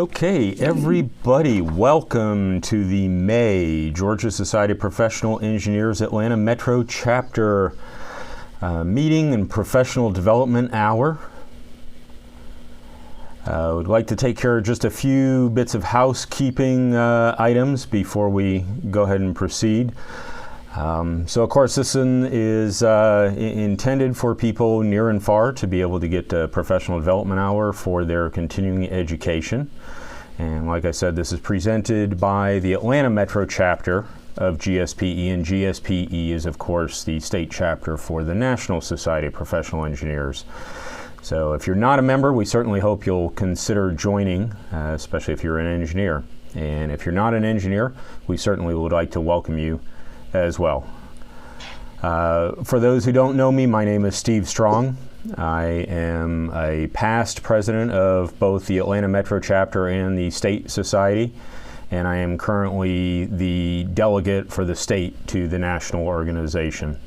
Okay, everybody, welcome to the May Georgia Society of Professional Engineers Atlanta Metro Chapter Meeting and Professional Development Hour. We'd like to take care of just a few bits of housekeeping items before we go ahead and proceed. So of course this one is intended for people near and far to be able to get a professional development hour for their continuing education. And like I said, this is presented by the Atlanta Metro Chapter of GSPE, and GSPE is of course the state chapter for the National Society of Professional Engineers. So if you're not a member, we certainly hope you'll consider joining, especially if you're an engineer. And if you're not an engineer, we certainly would like to welcome you as well. For those who don't know me, my name is Steve Strong. I am a past president of both the Atlanta Metro Chapter and the State Society, and I am currently the delegate for the state to the national organization.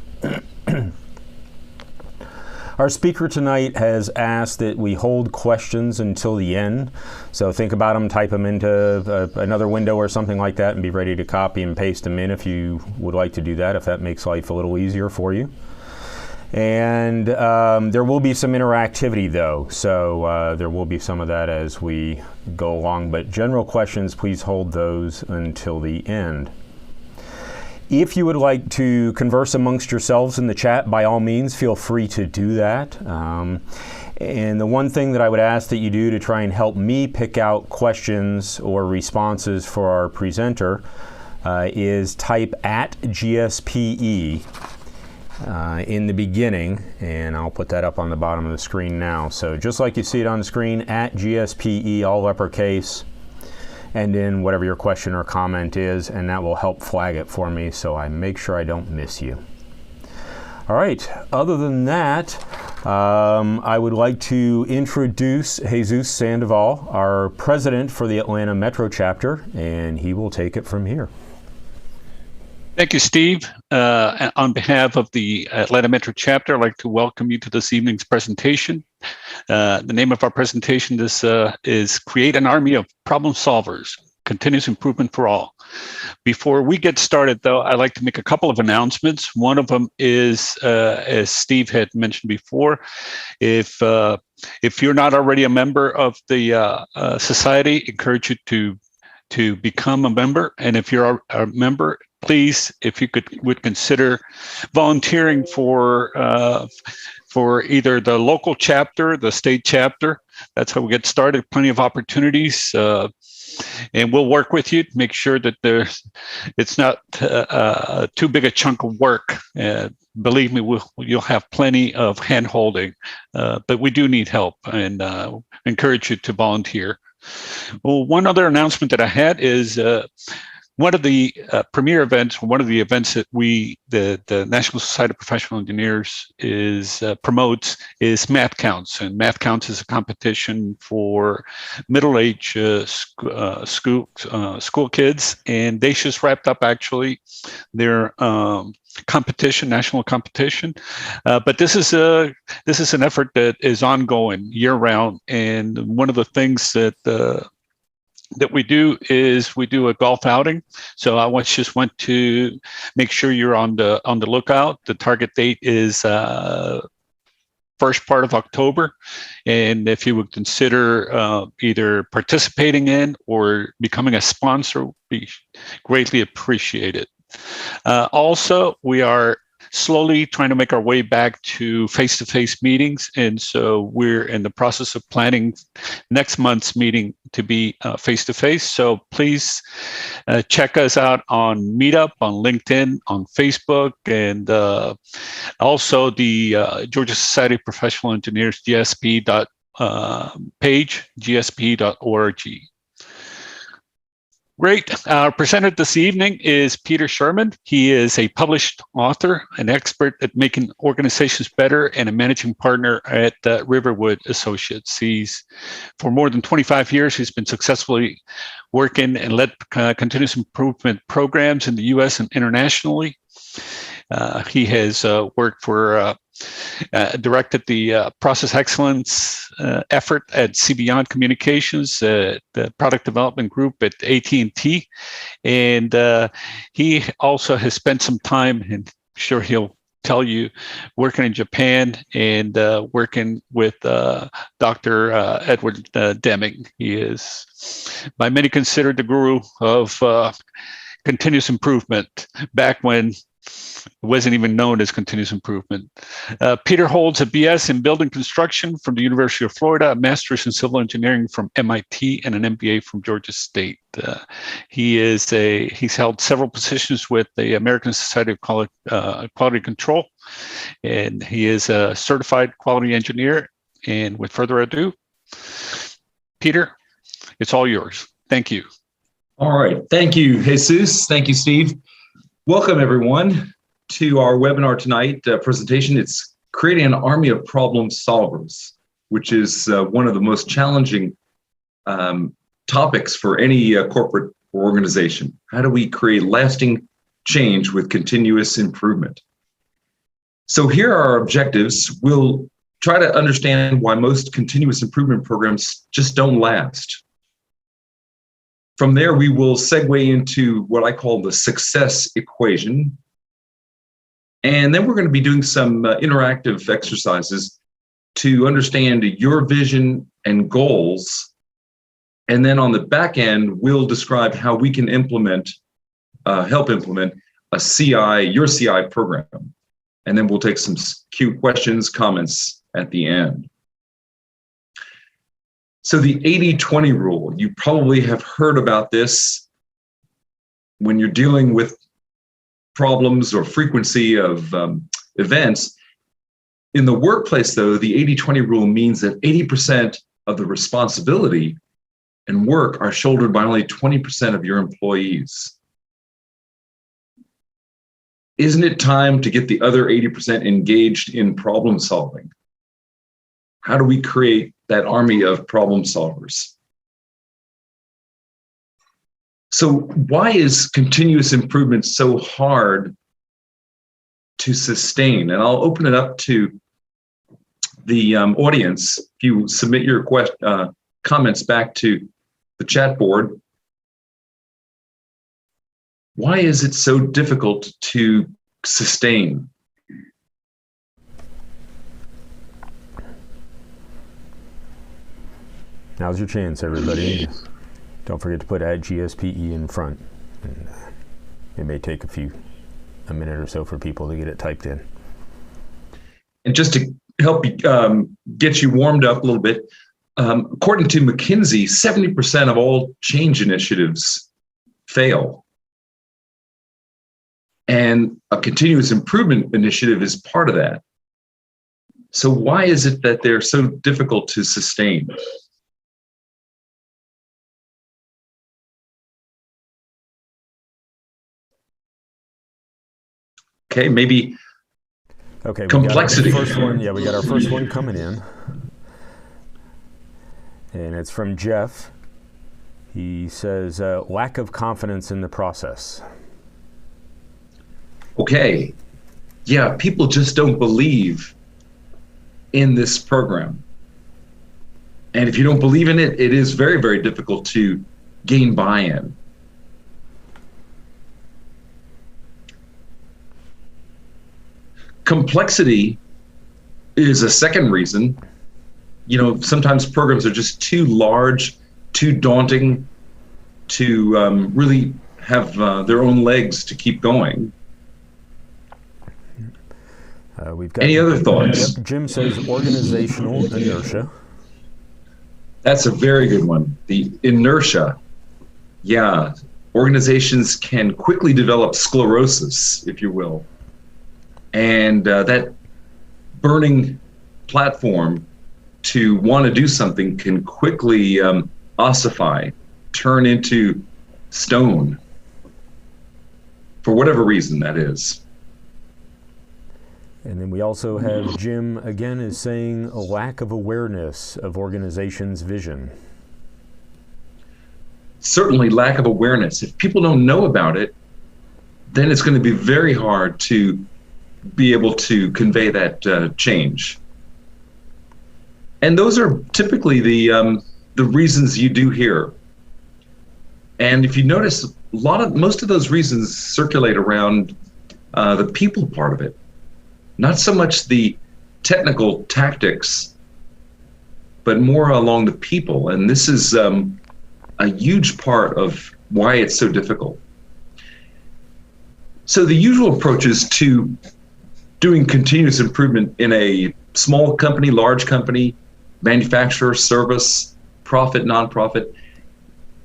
Our speaker tonight has asked that we hold questions until the end. So think about them, type them into another window or something like that, and be ready to copy and paste them in if you would like to do that, if that makes life a little easier for you. And there will be some interactivity though, so there will be some of that as we go along. But general questions, please hold those until the end. If you would like to converse amongst yourselves in the chat, by all means, feel free to do that. And the one thing that I would ask that you do to try and help me pick out questions or responses for our presenter is type at GSPE in the beginning, and I'll put that up on the bottom of the screen now. So just like you see it on the screen, at GSPE, all uppercase, and in whatever your question or comment is, and that will help flag it for me so I make sure I don't miss you. All right, other than that, I would like to introduce Jesus Sandoval, our president for the Atlanta Metro Chapter, and he will take it from here. Thank you, Steve. On behalf of the Atlanta Metro Chapter, I'd like to welcome you to this evening's presentation. The name of our presentation is Create an Army of Problem Solvers, Continuous Improvement for All. Before we get started, though, I'd like to make a couple of announcements. One of them is, as Steve had mentioned before, if you're not already a member of the society, I encourage you to become a member. And if you're a member, please, if you would consider volunteering for either the local chapter, the state chapter. That's how we get started. Plenty of opportunities, and we'll work with you to make sure that it's not too big a chunk of work. Believe me, you'll have plenty of hand-holding, but we do need help, and encourage you to volunteer. Well, one other announcement that I had is one of the premier events, one of the events that the National Society of Professional Engineers promotes is Math Counts. And Math Counts is a competition for middle-aged school kids. And they just wrapped up actually their competition, national competition. But this is an effort that is ongoing year-round. And one of the things that we do is we do a golf outing. So I just want to make sure you're on the lookout. The target date is first part of October. And if you would consider either participating in or becoming a sponsor, would be greatly appreciated. Also, we are slowly trying to make our way back to face-to-face meetings. And so we're in the process of planning next month's meeting to be face-to-face. So please check us out on Meetup, on LinkedIn, on Facebook, and also the Georgia Society of Professional Engineers GSPE page, gspe.org. Great. Our presenter this evening is Peter Sherman. He is a published author, an expert at making organizations better, and a managing partner at Riverwood Associates. For more than 25 years, he's been successfully working and led continuous improvement programs in the U.S. and internationally. He has worked for, directed the process excellence effort at CBeyond Communications, the product development group at AT&T. And he also has spent some time, and I'm sure he'll tell you, working in Japan and working with Dr. Edward Deming. He is by many considered the guru of continuous improvement back when it wasn't even known as continuous improvement. Peter holds a BS in building construction from the University of Florida, a master's in civil engineering from MIT, and an MBA from Georgia State. He's held several positions with the American Society of Quality Control, and he is a certified quality engineer. And with further ado, Peter, it's all yours. Thank you. All right. Thank you, Jesus. Thank you, Steve. Welcome, everyone, to our webinar tonight presentation. It's Creating an Army of Problem Solvers, which is one of the most challenging topics for any corporate organization. How do we create lasting change with continuous improvement? So here are our objectives. We'll try to understand why most continuous improvement programs just don't last. From there, we will segue into what I call the success equation. And then we're going to be doing some interactive exercises to understand your vision and goals. And then on the back end, we'll describe how we can help implement your CI program. And then we'll take some cute questions, comments at the end. So the 80-20 rule, you probably have heard about this when you're dealing with problems or frequency of events. In the workplace, though, the 80-20 rule means that 80% of the responsibility and work are shouldered by only 20% of your employees. Isn't it time to get the other 80% engaged in problem solving? How do we create that army of problem solvers? So why is continuous improvement so hard to sustain? And I'll open it up to the audience. If you submit your comments back to the chat board, why is it so difficult to sustain? Now's your chance, everybody. Don't forget to put @GSPE in front. And, it may take a minute or so for people to get it typed in. And just to help get you warmed up a little bit, according to McKinsey, 70% of all change initiatives fail. And a continuous improvement initiative is part of that. So why is it that they're so difficult to sustain? Okay, maybe complexity. We got our first one coming in. And it's from Jeff. He says, lack of confidence in the process. Okay. Yeah, people just don't believe in this program. And if you don't believe in it, it is very, very difficult to gain buy-in. Complexity is a second reason. You know, sometimes programs are just too large, too daunting to really have their own legs to keep going. We've got any other thoughts? Yep, Jim says organizational inertia. That's a very good one. The inertia. Yeah, organizations can quickly develop sclerosis, if you will. And that burning platform to want to do something can quickly ossify, turn into stone, for whatever reason that is. And then we also have Jim, again, is saying a lack of awareness of organization's vision. Certainly lack of awareness. If people don't know about it, then it's going to be very hard to be able to convey that change. And those are typically the reasons you do hear. And if you notice, most of those reasons circulate around the people part of it, not so much the technical tactics, but more along the people. And this is a huge part of why it's so difficult. So the usual approaches to doing continuous improvement in a small company, large company, manufacturer, service, profit, nonprofit,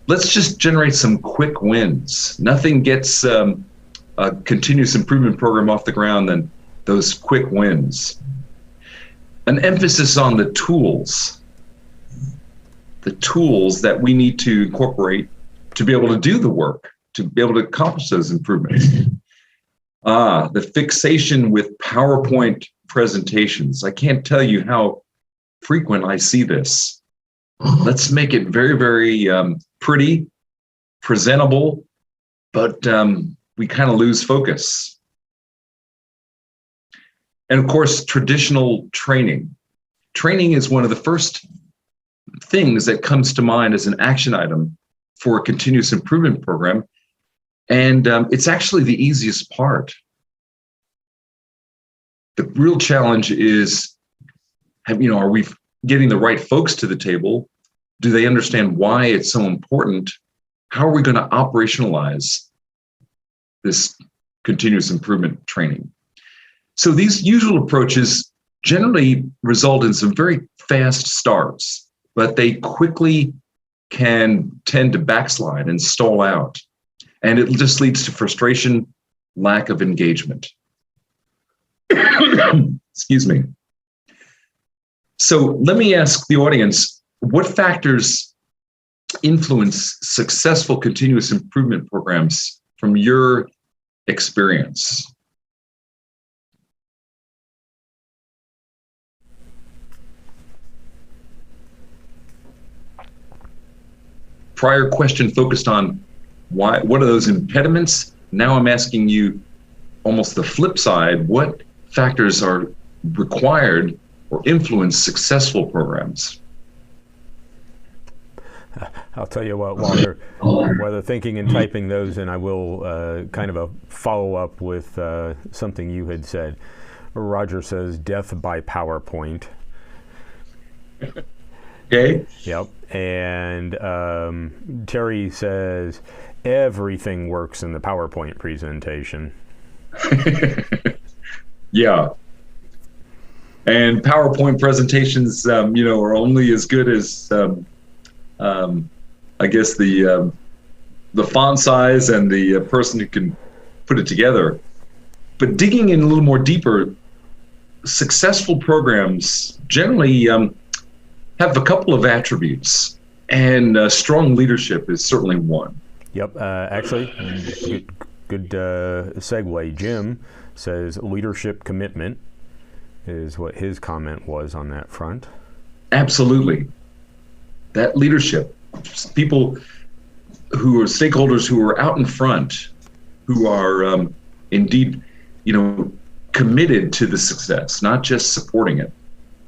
let's just generate some quick wins. Nothing gets a continuous improvement program off the ground than those quick wins. An emphasis on the tools that we need to incorporate to be able to do the work, to be able to accomplish those improvements. The fixation with PowerPoint presentations. I can't tell you how frequent I see this. Let's make it very, very pretty, presentable, but we kind of lose focus. And of course, traditional training. Training is one of the first things that comes to mind as an action item for a continuous improvement program. And it's actually the easiest part. The real challenge is, are we getting the right folks to the table? Do they understand why it's so important? How are we going to operationalize this continuous improvement training? So these usual approaches generally result in some very fast starts, but they quickly can tend to backslide and stall out. And it just leads to frustration, lack of engagement. Excuse me. So let me ask the audience, what factors influence successful continuous improvement programs from your experience? Prior question focused on what are those impediments? Now I'm asking you almost the flip side, what factors are required or influence successful programs? I'll tell you what, while they're thinking and typing those in, I will kind of a follow-up with something you had said. Roger says, death by PowerPoint. Okay. Yep. And Terry says, everything works in the PowerPoint presentation. Yeah. And PowerPoint presentations, are only as good as, I guess, the font size and the person who can put it together. But digging in a little more deeper, successful programs generally have a couple of attributes, and strong leadership is certainly one. Yep. Actually, good segue. Jim says leadership commitment is what his comment was on that front. Absolutely. That leadership, people who are stakeholders who are out in front, who are indeed, committed to the success, not just supporting it.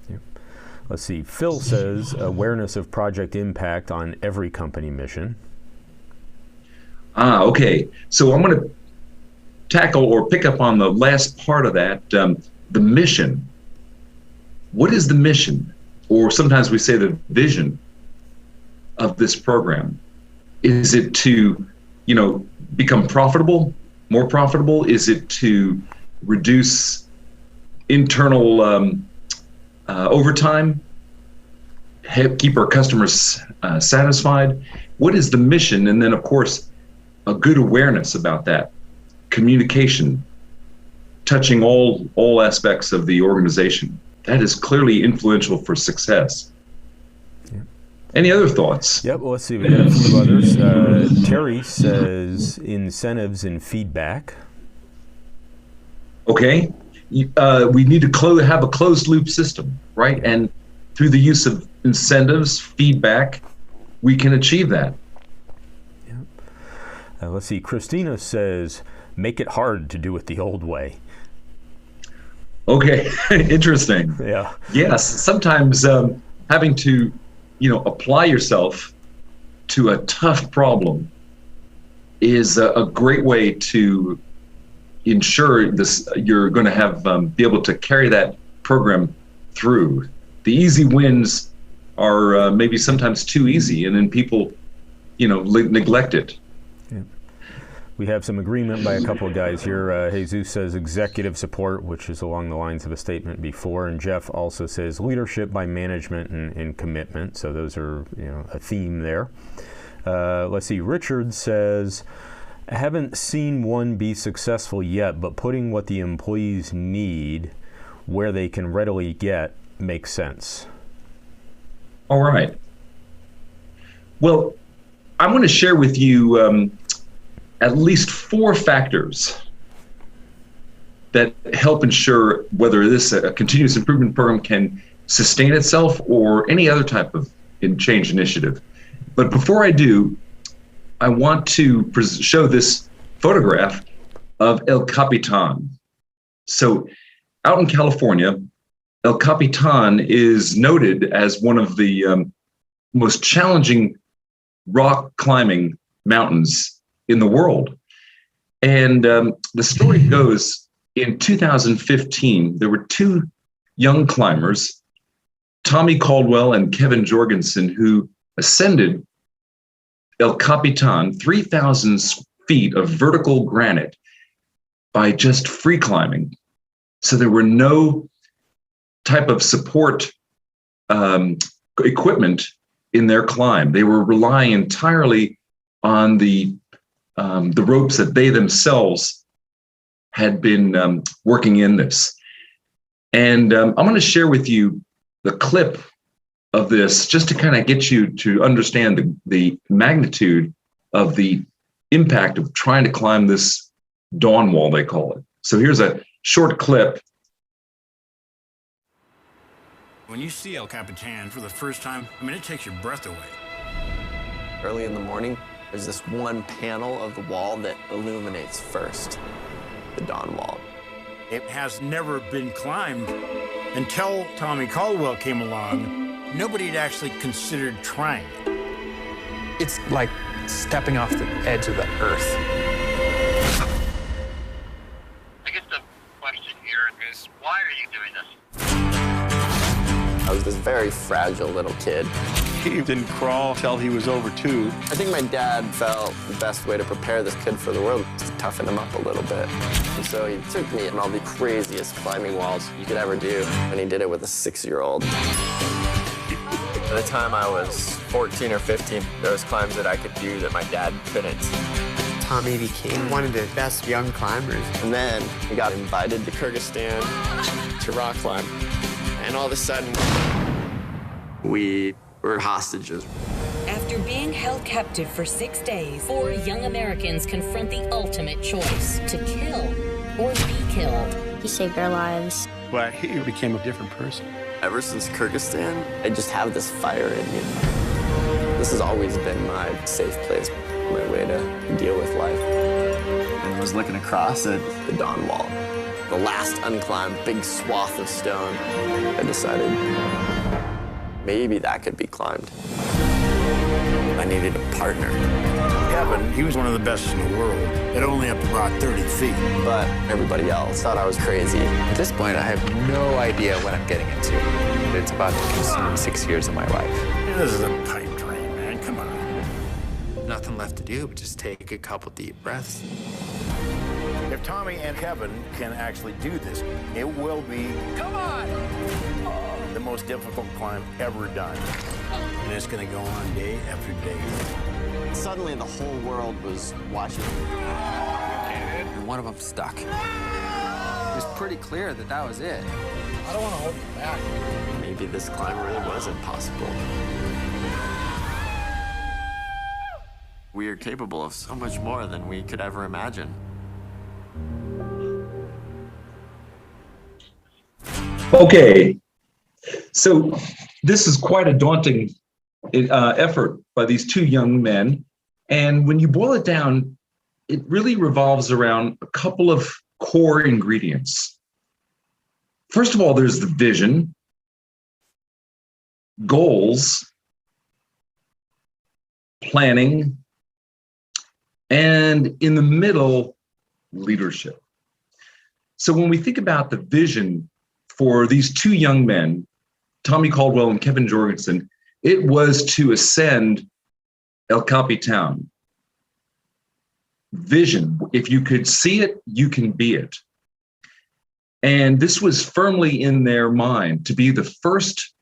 Yep. Let's see. Phil says awareness of project impact on every company mission. Okay. So I'm going to tackle or pick up on the last part of that, the mission. What is the mission? Or sometimes we say the vision of this program. Is it to, become profitable, more profitable? Is it to reduce internal overtime, keep our customers satisfied? What is the mission? And then, of course, a good awareness about that. Communication, touching all aspects of the organization. That is clearly influential for success. Yeah. Any other thoughts? Yep, well, let's see. We got a few others. Terry says incentives and feedback. Okay. We need to have a closed loop system, right? And through the use of incentives, feedback, we can achieve that. Let's see. Christina says, make it hard to do it the old way. Okay, interesting. Yeah. Yes, sometimes having to, apply yourself to a tough problem is a great way to ensure this you're going to have be able to carry that program through. The easy wins are maybe sometimes too easy, and then people, neglect it. Yeah. We have some agreement by a couple of guys here. Jesus says executive support, which is along the lines of a statement before, and Jeff also says leadership by management and commitment. So those are, a theme there. Let's see. Richard says, I haven't seen one be successful yet, but putting what the employees need where they can readily get makes sense. All right. Well, I'm going to share with you at least 4 factors that help ensure whether this a continuous improvement program can sustain itself or any other type of change initiative. But before I do, I want to show this photograph of El Capitan. So out in California, El Capitan is noted as one of the most challenging rock climbing mountains in the world. And the story goes, in 2015, there were 2 young climbers, Tommy Caldwell and Kevin Jorgensen, who ascended El Capitan, 3,000 feet of vertical granite, by just free climbing. So there were no type of support equipment in their climb. They were relying entirely on the ropes that they themselves had been working in this. And I'm going to share with you the clip of this just to kind of get you to understand the magnitude of the impact of trying to climb this dawn wall, they call it. So here's a short clip. When you see El Capitan for the first time, it takes your breath away. Early in the morning, there's this one panel of the wall that illuminates first, the dawn wall. It has never been climbed until Tommy Caldwell came along. Nobody had actually considered trying it. It's like stepping off the edge of the earth. I guess the question here is, why are you doing this? I was this very fragile little kid. He didn't crawl till he was over 2. I think my dad felt the best way to prepare this kid for the world was to toughen him up a little bit. And so he took me on all the craziest climbing walls you could ever do, and he did it with a 6-year-old. By the time I was 14 or 15, there was climbs that I could do that my dad couldn't. Tommy became one of the best young climbers. And then he got invited to Kyrgyzstan to rock climb. And all of a sudden, we were hostages. After being held captive for 6 days, 4 young Americans confront the ultimate choice: to kill or be killed. He saved our lives. But he became a different person. Ever since Kyrgyzstan, I just have this fire in me. This has always been my safe place, my way to deal with life. And I was looking across at the dawn wall, the last unclimbed big swath of stone. I decided maybe that could be climbed. I needed a partner. Kevin, he was one of the best in the world at only up to about 30 feet. But everybody else thought I was crazy. At this point, I have no idea what I'm getting into. It's about to consume 6 years of my life. This is a pipe dream, man. Come on. Nothing left to do but just take a couple deep breaths. If Tommy and Kevin can actually do this, it will be, come on, the most difficult climb ever done. And it's going to go on day after day. Suddenly, the whole world was watching. And one of them stuck. It was pretty clear that that was it. I don't want to hold you back. Maybe this climb really was impossible. We are capable of so much more than we could ever imagine. Okay, so this is quite a daunting effort by these 2 young men. And when you boil it down, it really revolves around a couple of core ingredients. First of all, there's the vision, goals, planning, and in the middle, leadership. So when we think about the vision for these two young men, Tommy Caldwell and Kevin Jorgensen, it was to ascend El Capitan. Vision, if you could see it, you can be it. And this was firmly in their mind, to be the first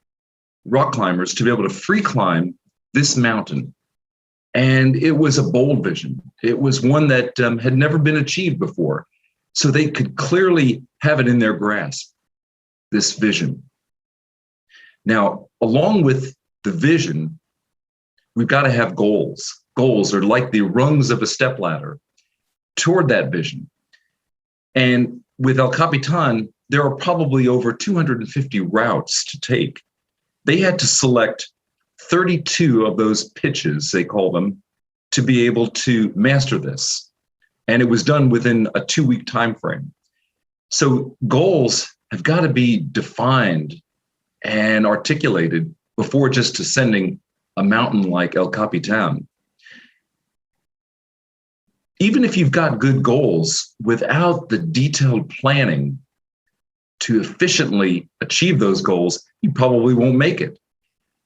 rock climbers to be able to free climb this mountain. And it was a bold vision. It was one that had never been achieved before. So they could clearly have it in their grasp, this vision. Now, along with the vision, we've got to have goals. Goals are like the rungs of a stepladder toward that vision. And with El Capitan, there are probably over 250 routes to take. They had to select 32 of those pitches, they call them, to be able to master this. And it was done within a 2-week time frame. So goals have got to be defined and articulated before just ascending a mountain like El Capitan. Even if you've got good goals, without the detailed planning to efficiently achieve those goals, you probably won't make it.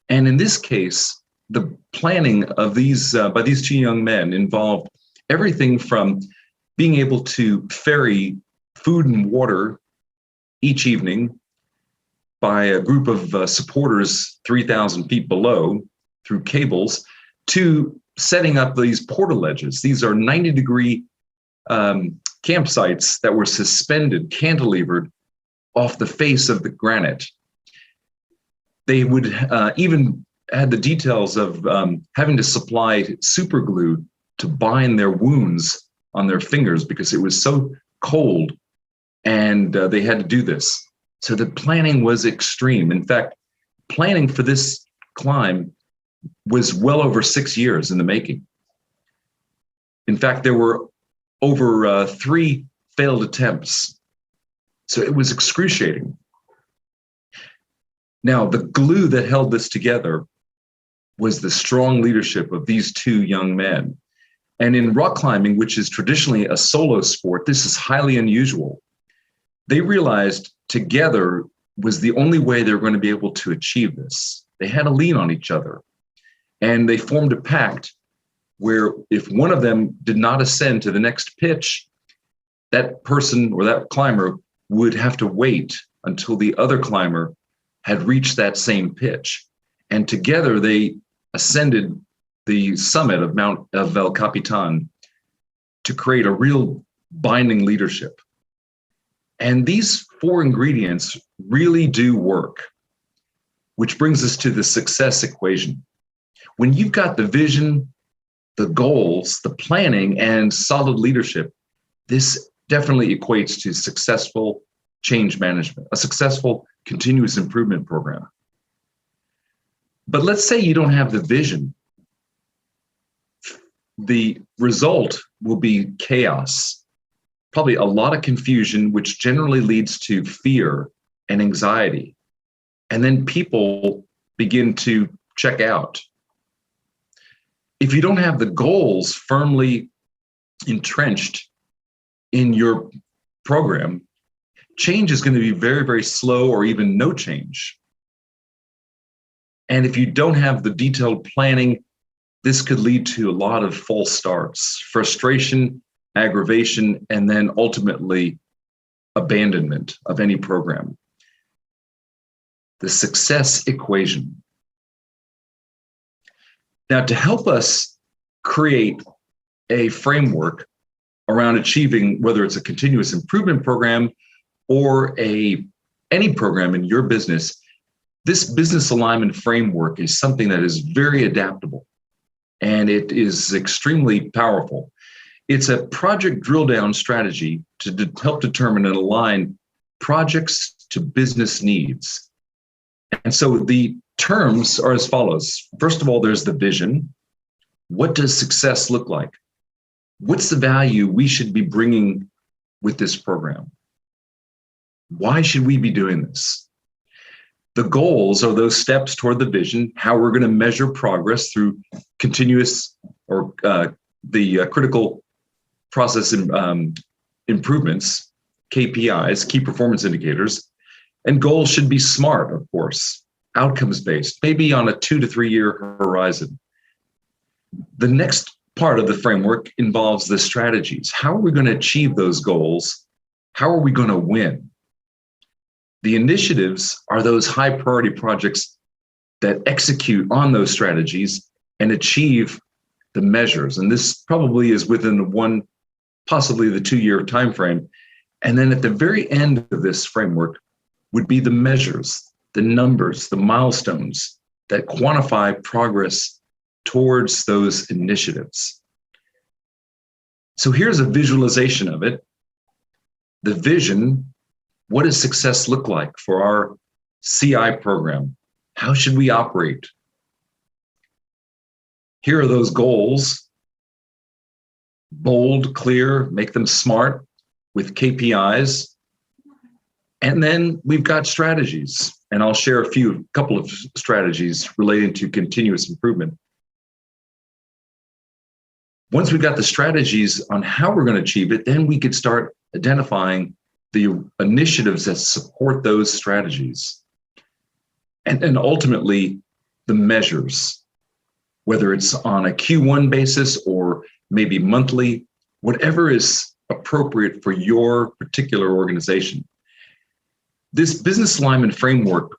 And in this case, the planning of these by these two young men involved everything from being able to ferry food and water each evening by a group of supporters 3,000 feet below through cables, to setting up these portaledges. These are 90-degree campsites that were suspended, cantilevered off the face of the granite. They would even had the details of having to supply super glue to bind their wounds on their fingers because it was so cold, and they had to do this. So the planning was extreme. In fact, planning for this climb was well over 6 years in the making. In fact, there were over 3 failed attempts. So it was excruciating. Now, the glue that held this together was the strong leadership of these two young men. And in rock climbing, which is traditionally a solo sport, this is highly unusual. They realized together was the only way they were going to be able to achieve this. They had to lean on each other. And they formed a pact where if one of them did not ascend to the next pitch, that person or that climber would have to wait until the other climber had reached that same pitch. And together they ascended the summit of El Capitan to create a real binding leadership. And these 4 ingredients really do work, which brings us to the success equation. When you've got the vision, the goals, the planning, and solid leadership, this definitely equates to successful change management, a successful continuous improvement program. But let's say you don't have the vision. The result will be chaos, probably a lot of confusion, which generally leads to fear and anxiety. And then people begin to check out. If you don't have the goals firmly entrenched in your program, change is going to be very, very slow or even no change. And if you don't have the detailed planning, this could lead to a lot of false starts, frustration, aggravation, and then ultimately abandonment of any program. The success equation. Now, to help us create a framework around achieving, whether it's a continuous improvement program or any program in your business, this business alignment framework is something that is very adaptable, and it is extremely powerful. It's a project drill down strategy to help determine and align projects to business needs. And so the terms are as follows. First of all, there's the vision. What does success look like? What's the value we should be bringing with this program? Why should we be doing this? The goals are those steps toward the vision, how we're going to measure progress through continuous or the critical process improvements, KPIs, key performance indicators. And goals should be SMART, of course, outcomes-based, maybe on a 2 to 3 year horizon. The next part of the framework involves the strategies. How are we going to achieve those goals? How are we going to win? The initiatives are those high priority projects that execute on those strategies and achieve the measures. And this probably is within possibly the 2 year time frame. And then at the very end of this framework would be the measures, the numbers, the milestones that quantify progress towards those initiatives. So here's a visualization of it. The vision, what does success look like for our CI program? How should we operate? Here are those goals. Bold, clear, make them SMART with KPIs. And then we've got strategies. And I'll share a couple of strategies relating to continuous improvement. Once we've got the strategies on how we're going to achieve it, then we could start identifying the initiatives that support those strategies. And then ultimately, the measures, whether it's on a Q1 basis or maybe monthly, whatever is appropriate for your particular organization. This business alignment framework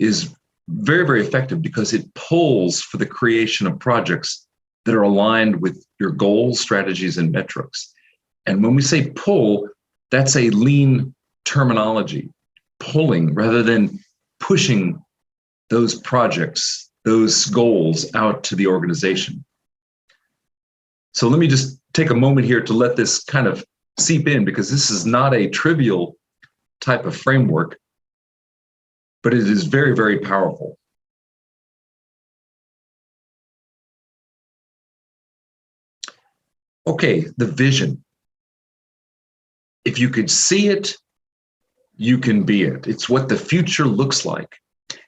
is very, very effective because it pulls for the creation of projects that are aligned with your goals, strategies, and metrics. And when we say pull, that's a lean terminology, pulling rather than pushing those projects, those goals out to the organization. So let me just take a moment here to let this kind of seep in, because this is not a trivial type of framework, but it is very, very powerful. Okay, the vision. If you could see it, you can be it. It's what the future looks like.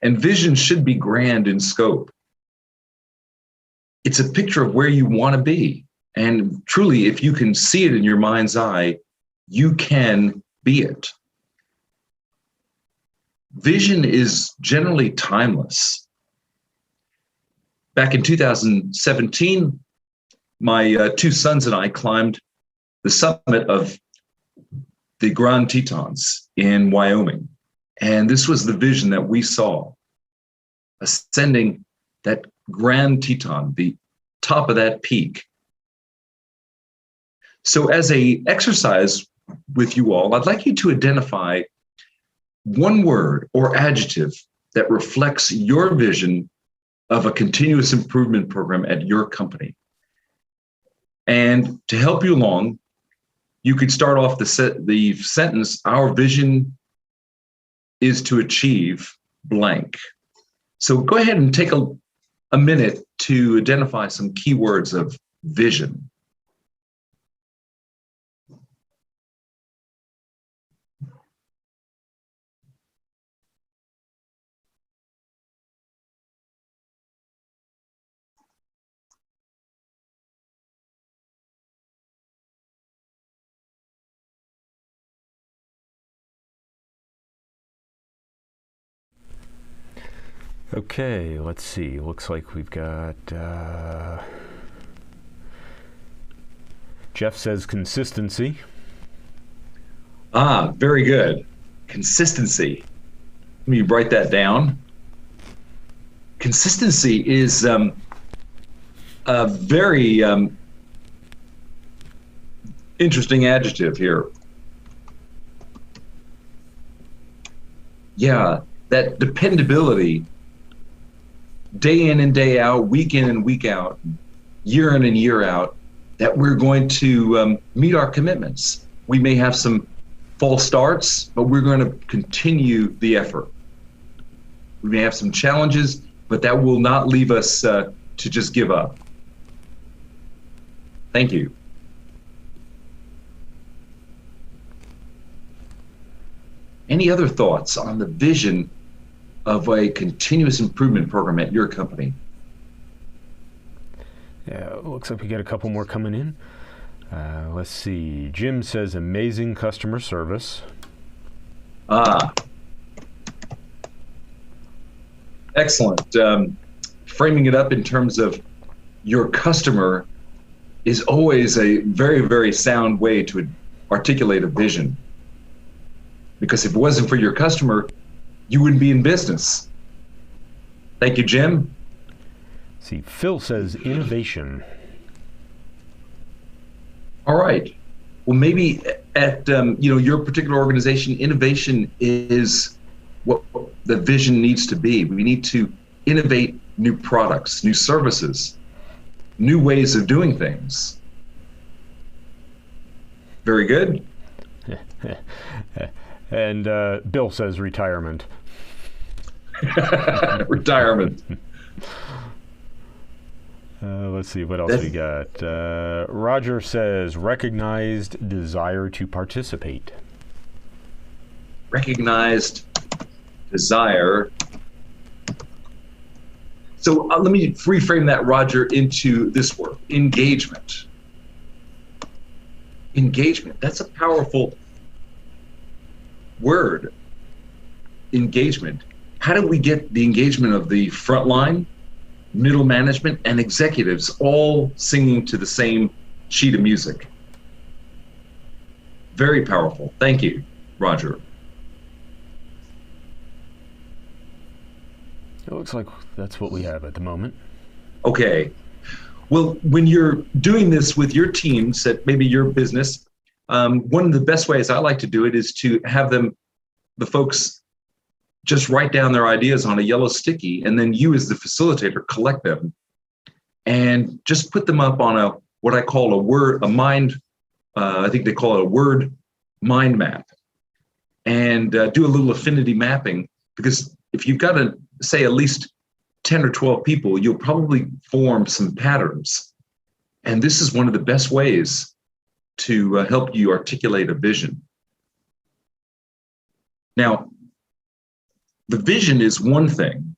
And vision should be grand in scope. It's a picture of where you want to be. And truly, if you can see it in your mind's eye, you can be it. Vision is generally timeless. Back in 2017, my 2 sons and I climbed the summit of the Grand Tetons in Wyoming. And this was the vision that we saw, ascending that Grand Teton, the top of that peak. So as an exercise with you all, I'd like you to identify one word or adjective that reflects your vision of a continuous improvement program at your company. And to help you along, you could start off the sentence, our vision is to achieve blank. So go ahead and take a minute to identify some keywords of vision. Okay, let's see. Looks like we've got Jeff says consistency. Ah, very good. Consistency. Let me write that down. Consistency is a very interesting adjective here. Yeah, that dependability, day in and day out, week in and week out, year in and year out, that we're going to meet our commitments. We may have some false starts, but we're going to continue the effort. We may have some challenges, but that will not leave us to just give up. Thank you. Any other thoughts on the vision of a continuous improvement program at your company? Yeah, it looks like we got a couple more coming in. Let's see. Jim says amazing customer service. Excellent. Framing it up in terms of your customer is always a very, very sound way to articulate a vision. Because if it wasn't for your customer, you wouldn't be in business. Thank you, Jim. See, Phil says innovation. All right. Well, maybe at your particular organization, innovation is what the vision needs to be. We need to innovate new products, new services, new ways of doing things. Very good. And Bill says retirement. Retirement. Let's see, what else we got? Roger says recognized desire to participate. Recognized desire. So let me reframe that, Roger, into this word, engagement. Engagement, that's a powerful word, engagement. How do we get the engagement of the front line, middle management, and executives all singing to the same sheet of music? Very powerful. Thank you, Roger. It looks like that's what we have at the moment. Okay. Well, when you're doing this with your teams at maybe your business, one of the best ways I like to do it is to have the folks just write down their ideas on a yellow sticky, and then you as the facilitator collect them and just put them up on what I call a mind, I think they call it a word mind map, and do a little affinity mapping, because if you've got to say at least 10 or 12 people, you'll probably form some patterns. And this is one of the best ways to help you articulate a vision. Now, the vision is one thing,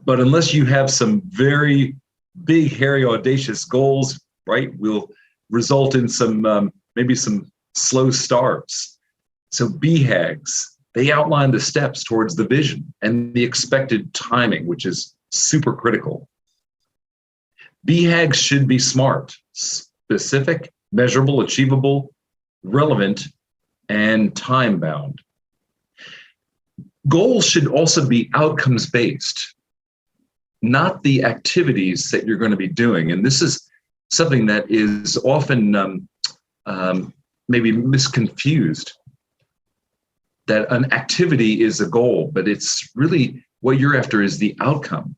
but unless you have some very big, hairy, audacious goals, right, will result in some maybe some slow starts. So BHAGs, they outline the steps towards the vision and the expected timing, which is super critical. BHAGs should be SMART, specific, measurable, achievable, relevant, and time-bound. Goals should also be outcomes-based, not the activities that you're going to be doing. And this is something that is often maybe misconfused, that an activity is a goal, but it's really what you're after is the outcome.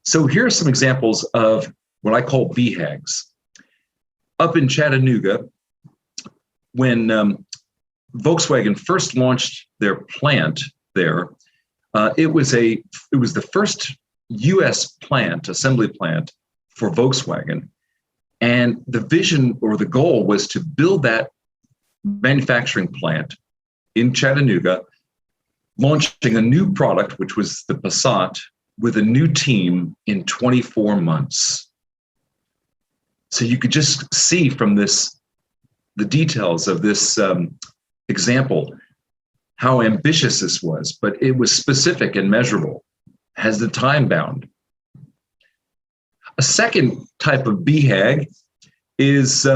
So here are some examples of what I call BHAGs. Up in Chattanooga, when Volkswagen first launched their plant there, it was the first U.S. plant, assembly plant for Volkswagen. And the vision or the goal was to build that manufacturing plant in Chattanooga, launching a new product, which was the Passat, with a new team in 24 months. So you could just see from this, the details of this example, how ambitious this was, but it was specific and measurable, has the time bound. A second type of BHAG is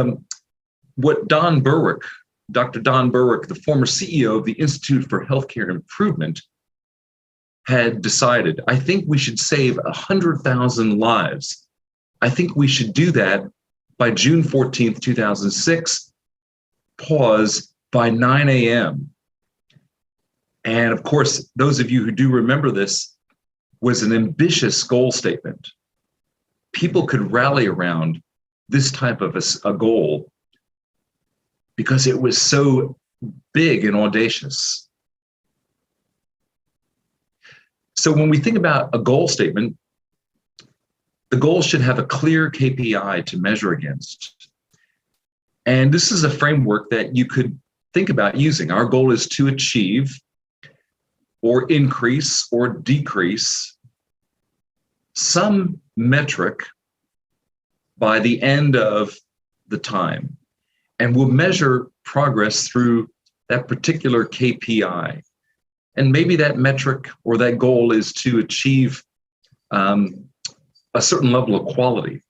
what Don Berwick, Dr. Don Berwick, the former CEO of the Institute for Healthcare Improvement, had decided. I think we should save 100,000 lives. I think we should do that by June 14th, 2006, pause by 9 a.m. And of course, those of you who do remember this, was an ambitious goal statement. People could rally around this type of a goal because it was so big and audacious. So when we think about a goal statement, the goal should have a clear KPI to measure against. And this is a framework that you could think about using. Our goal is to achieve or increase or decrease some metric by the end of the time. And we'll measure progress through that particular KPI. And maybe that metric or that goal is to achieve a certain level of quality.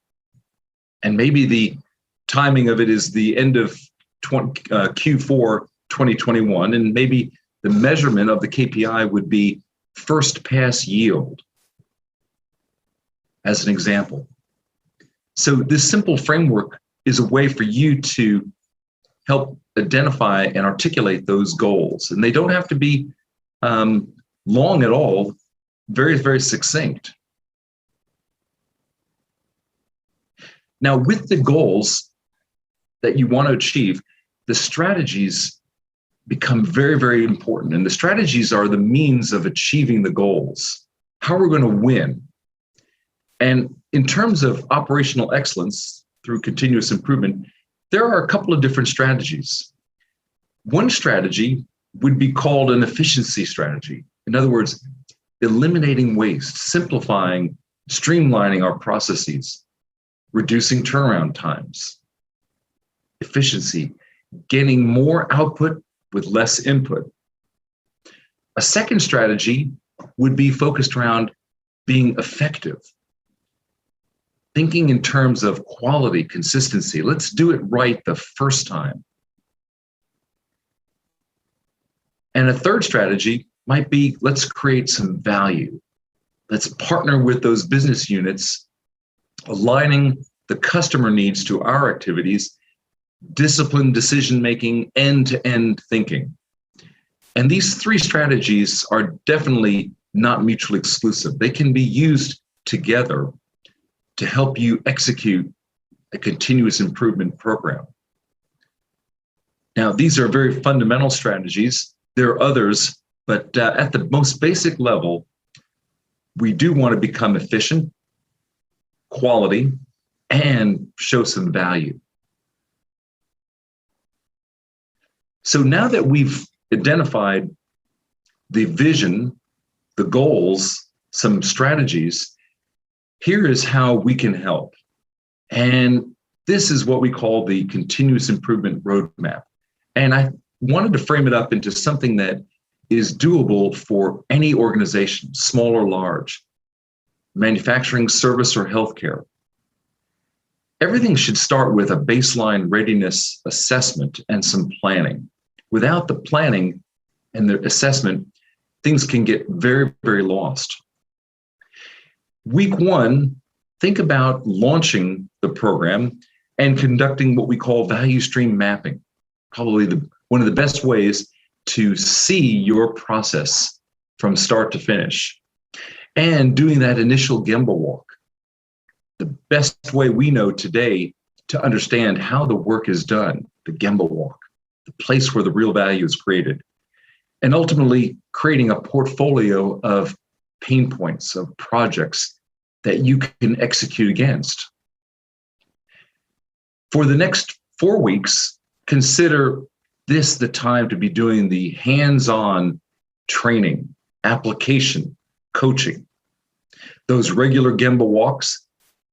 And maybe the timing of it is the end of Q4 2021, and maybe the measurement of the KPI would be first pass yield, as an example. So this simple framework is a way for you to help identify and articulate those goals. And they don't have to be long at all, very, very succinct. Now, with the goals that you want to achieve, the strategies become very, very important. And the strategies are the means of achieving the goals, how we're going to win. And in terms of operational excellence through continuous improvement, there are a couple of different strategies. One strategy would be called an efficiency strategy. In other words, eliminating waste, simplifying, streamlining our processes, reducing turnaround times. Efficiency, getting more output with less input. A second strategy would be focused around being effective. Thinking in terms of quality, consistency. Let's do it right the first time. And a third strategy might be, let's create some value. Let's partner with those business units, aligning the customer needs to our activities, disciplined decision-making, end-to-end thinking. And these three strategies are definitely not mutually exclusive. They can be used together to help you execute a continuous improvement program. Now, these are very fundamental strategies. There are others, but at the most basic level, we do want to become efficient, quality, and show some value. So now that we've identified the vision, the goals, some strategies, here is how we can help. And this is what we call the continuous improvement roadmap. And I wanted to frame it up into something that is doable for any organization, small or large, manufacturing, service, or healthcare. Everything should start with a baseline readiness assessment and some planning. Without the planning and the assessment, things can get very, very lost. Week one, think about launching the program and conducting what we call value stream mapping. Probably one of the best ways to see your process from start to finish. And doing that initial Gemba walk. The best way we know today to understand how the work is done, the Gemba walk, the place where the real value is created. And ultimately creating a portfolio of pain points, of projects that you can execute against. For the next 4 weeks, consider this the time to be doing the hands-on training, application, coaching. Those regular Gemba walks,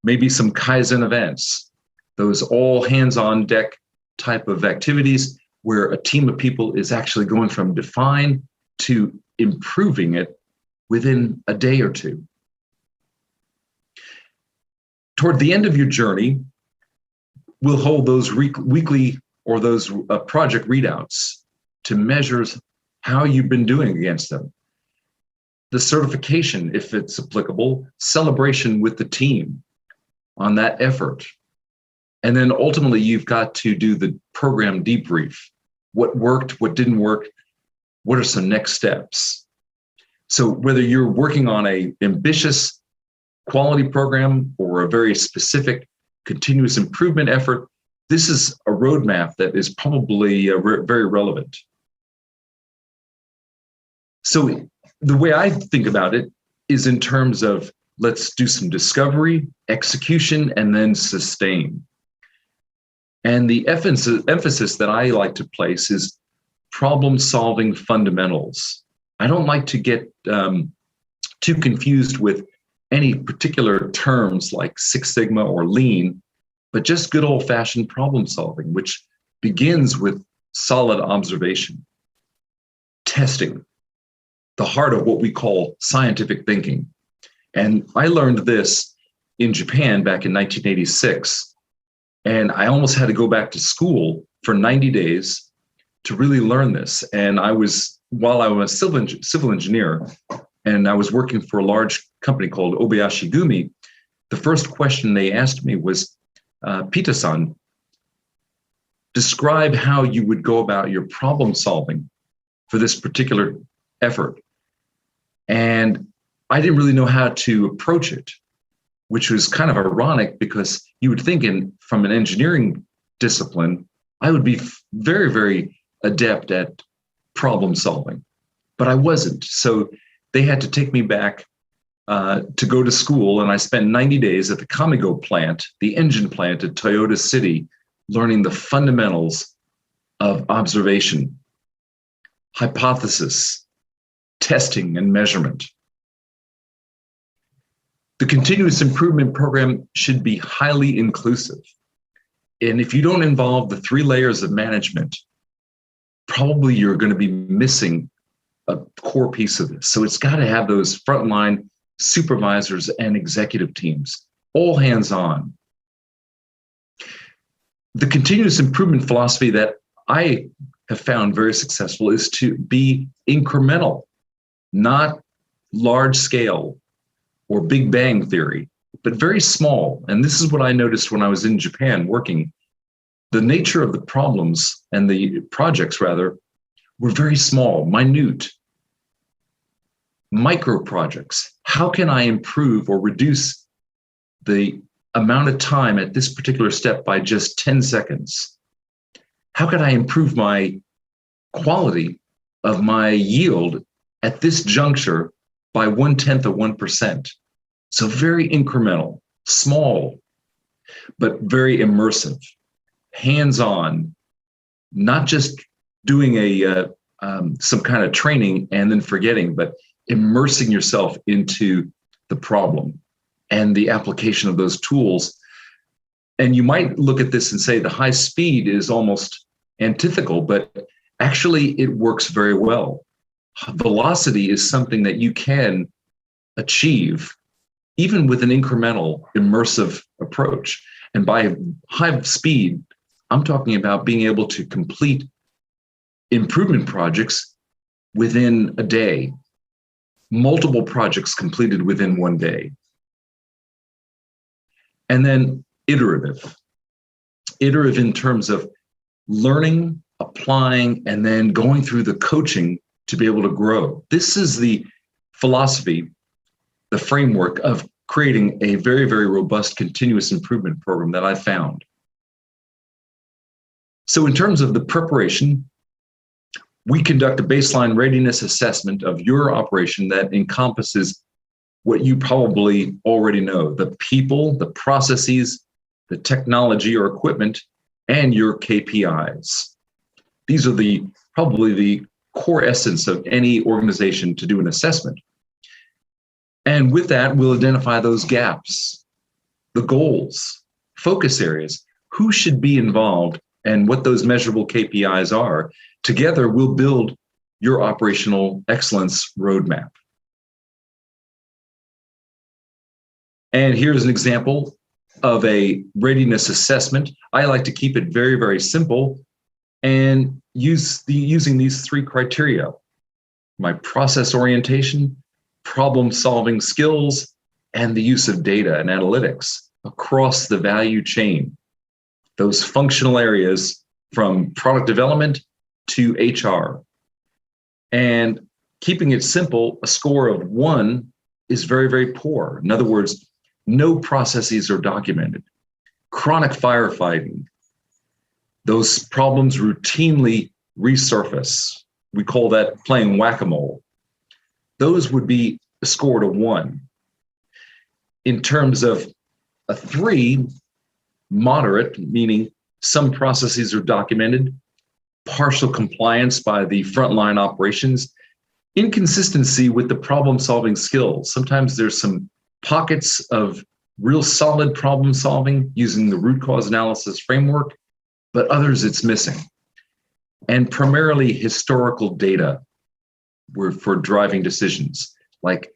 maybe some Kaizen events, those all hands-on deck type of activities where a team of people is actually going from define to improving it within a day or two. Toward the end of your journey, we'll hold those weekly or those project readouts to measure how you've been doing against them. The certification, if it's applicable, celebration with the team on that effort. And then ultimately, you've got to do the program debrief. What worked, what didn't work, what are some next steps? So whether you're working on an ambitious quality program or a very specific continuous improvement effort, this is a roadmap that is probably very relevant. So the way I think about it is in terms of let's do some discovery, execution, and then sustain. And the emphasis that I like to place is problem-solving fundamentals. I don't like to get too confused with any particular terms like Six Sigma or Lean, but just good old-fashioned problem-solving, which begins with solid observation, testing, the heart of what we call scientific thinking. And I learned this in Japan back in 1986. And I almost had to go back to school for 90 days to really learn this. And while I was a civil engineer, and I was working for a large company called Obayashi Gumi, the first question they asked me was, Pita-san, describe how you would go about your problem solving for this particular effort. And I didn't really know how to approach it, which was kind of ironic because you would think from an engineering discipline, I would be very, very adept at problem solving, but I wasn't. So they had to take me back to go to school, and I spent 90 days at the Kamigo plant, the engine plant at Toyota City, learning the fundamentals of observation, hypothesis, testing, and measurement. The continuous improvement program should be highly inclusive. And if you don't involve the 3 layers of management, probably you're going to be missing a core piece of this. So it's got to have those frontline supervisors and executive teams, all hands on. The continuous improvement philosophy that I have found very successful is to be incremental, not large scale or big bang theory, but very small. And this is what I noticed when I was in Japan working. The nature of the problems and the projects, rather, were very small, minute, micro projects. How can I improve or reduce the amount of time at this particular step by just 10 seconds? How can I improve my quality of my yield at this juncture by 1/10 of 1%? So very incremental, small, but very immersive, hands-on, not just doing some kind of training and then forgetting, but immersing yourself into the problem and the application of those tools. And you might look at this and say the high speed is almost antithetical, but actually it works very well. Velocity is something that you can achieve even with an incremental, immersive approach. And by high speed, I'm talking about being able to complete improvement projects within a day, multiple projects completed within 1 day. And then iterative in terms of learning, applying, and then going through the coaching to be able to grow. This is the philosophy, the framework of creating a very, very robust continuous improvement program that I found. So in terms of the preparation, we conduct a baseline readiness assessment of your operation that encompasses what you probably already know: the people, the processes, the technology or equipment, and your KPIs. These are probably the core essence of any organization to do an assessment. And with that, we'll identify those gaps, the goals, focus areas, who should be involved, and what those measurable KPIs are. Together, we'll build your operational excellence roadmap. And here's an example of a readiness assessment. I like to keep it very, very simple and using these 3 criteria: my process orientation, problem-solving skills, and the use of data and analytics across the value chain. Those functional areas from product development to HR. And keeping it simple, a score of 1 is very, very poor. In other words, no processes are documented. Chronic firefighting, those problems routinely resurface. We call that playing whack-a-mole. Those would be scored a 1. In terms of a 3, moderate, meaning Some processes are documented, partial compliance by the frontline operations, inconsistency with the problem-solving skills. Sometimes there's some pockets of real solid problem solving using the root cause analysis framework, but others it's missing. And primarily historical data for driving decisions, like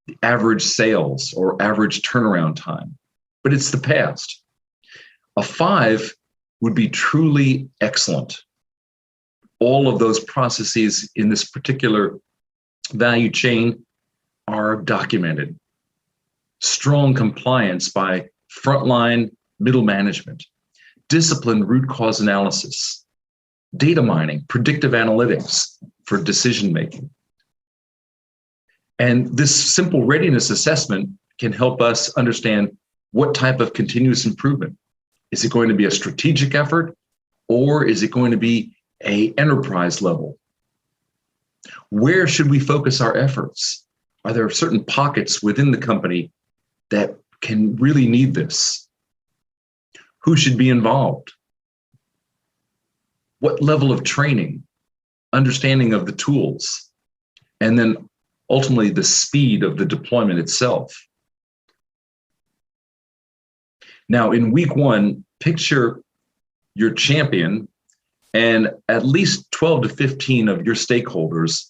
the average sales or average turnaround time, but it's the past. A 5 would be truly excellent. All of those processes in this particular value chain are documented. Strong compliance by frontline middle management, disciplined root cause analysis, data mining, predictive analytics for decision making. And this simple readiness assessment can help us understand what type of continuous improvement. Is it going to be a strategic effort, or is it going to be an enterprise level? Where should we focus our efforts? Are there certain pockets within the company that can really need this? Who should be involved? What level of training, understanding of the tools, and then ultimately the speed of the deployment itself. Now, in week 1, picture your champion and at least 12 to 15 of your stakeholders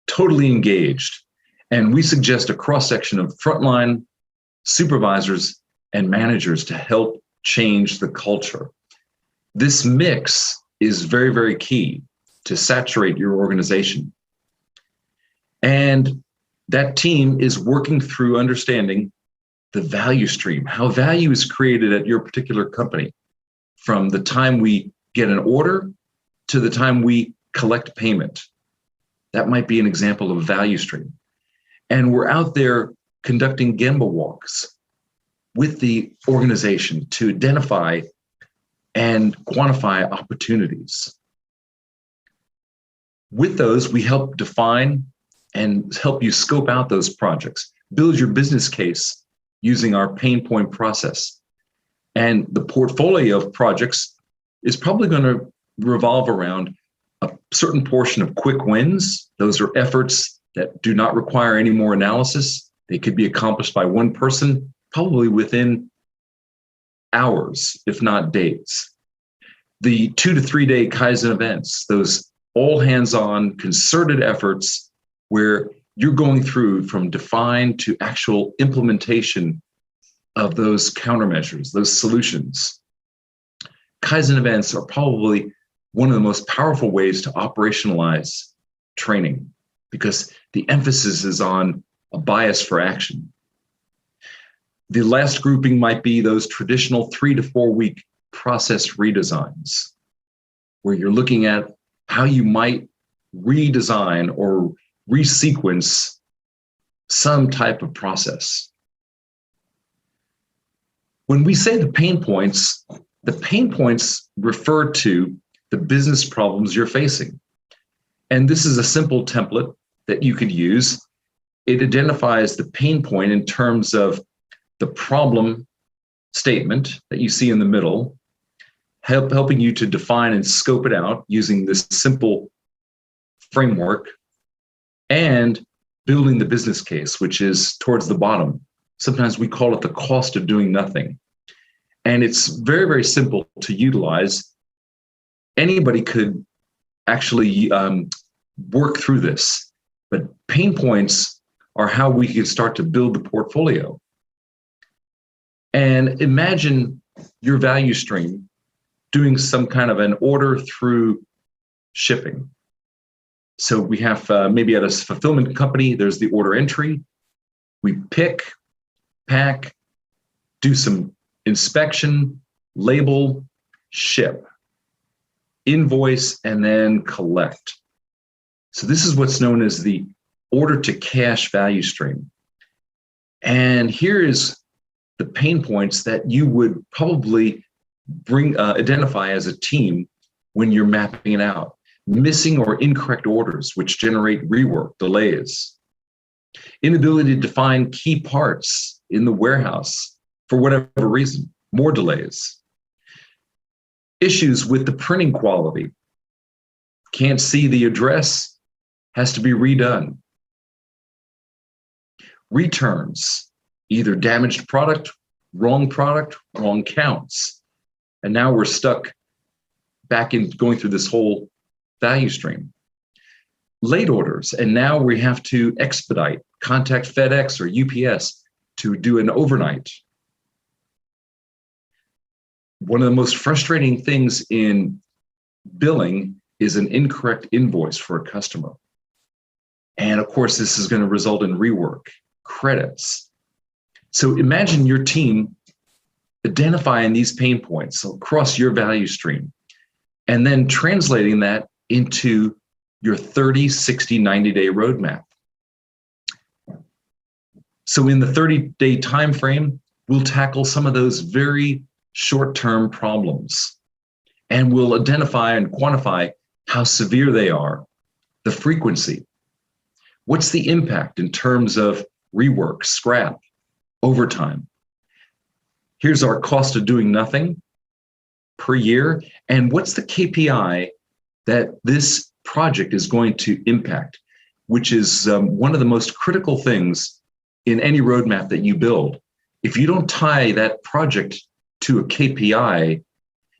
totally engaged. And we suggest a cross-section of frontline supervisors and managers to help change the culture. This mix is very, very key to saturate your organization. And that team is working through understanding the value stream, how value is created at your particular company, from the time we get an order to the time we collect payment. That might be an example of a value stream. And we're out there conducting Gemba walks with the organization to identify and quantify opportunities. With those, we help define and help you scope out those projects, build your business case using our pain point process. And the portfolio of projects is probably going to revolve around a certain portion of quick wins. Those are efforts that do not require any more analysis. They could be accomplished by one person, probably within hours, if not days. The 2 to 3 day Kaizen events, those all hands-on concerted efforts where you're going through from define to actual implementation of those countermeasures, those solutions. Kaizen events are probably one of the most powerful ways to operationalize training because the emphasis is on a bias for action. The last grouping might be those traditional 3 to 4 week process redesigns, where you're looking at how you might redesign or resequence some type of process. When we say the pain points refer to the business problems you're facing. And this is a simple template that you could use. It identifies the pain point in terms of the problem statement that you see in the middle, helping you to define and scope it out using this simple framework, and building the business case, which is towards the bottom. Sometimes we call it the cost of doing nothing. And it's very, very simple to utilize. Anybody could actually work through this, but pain points are how we can start to build the portfolio. And imagine your value stream doing some kind of an order through shipping. So we have maybe at a fulfillment company, there's the order entry. We pick, pack, do some inspection, label, ship, invoice, and then collect. So this is what's known as the order to cash value stream. And here is the pain points that you would probably identify as a team when you're mapping it out. Missing or incorrect orders, which generate rework, delays. Inability to define key parts in the warehouse for whatever reason, more delays. Issues with the printing quality. Can't see the address, has to be redone. Returns, either damaged product, wrong counts. And now we're stuck back in going through this whole value stream. Late orders, and now we have to expedite, contact FedEx or UPS to do an overnight. One of the most frustrating things in billing is an incorrect invoice for a customer. And of course, this is going to result in rework, credits. So imagine your team identifying these pain points across your value stream and then translating that into your 30, 60, 90-day roadmap. So in the 30-day time frame, we'll tackle some of those very short-term problems, and we'll identify and quantify how severe they are, the frequency. What's the impact in terms of rework, scrap, overtime? Here's our cost of doing nothing per year, and what's the KPI that this project is going to impact, which is one of the most critical things in any roadmap that you build. If you don't tie that project to a KPI,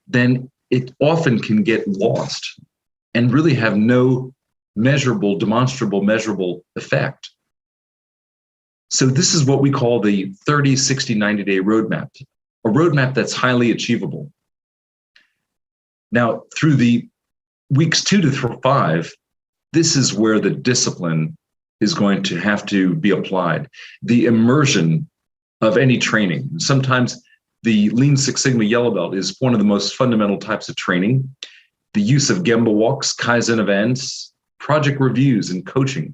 then it often can get lost and really have no measurable, demonstrable, measurable effect. So this is what we call the 30, 60, 90-day roadmap, a roadmap that's highly achievable. Now, through the weeks 2 to 5, this is where the discipline is going to have to be applied. The immersion of any training. Sometimes the Lean Six Sigma Yellow Belt is one of the most fundamental types of training. The use of Gemba walks, Kaizen events, project reviews, and coaching.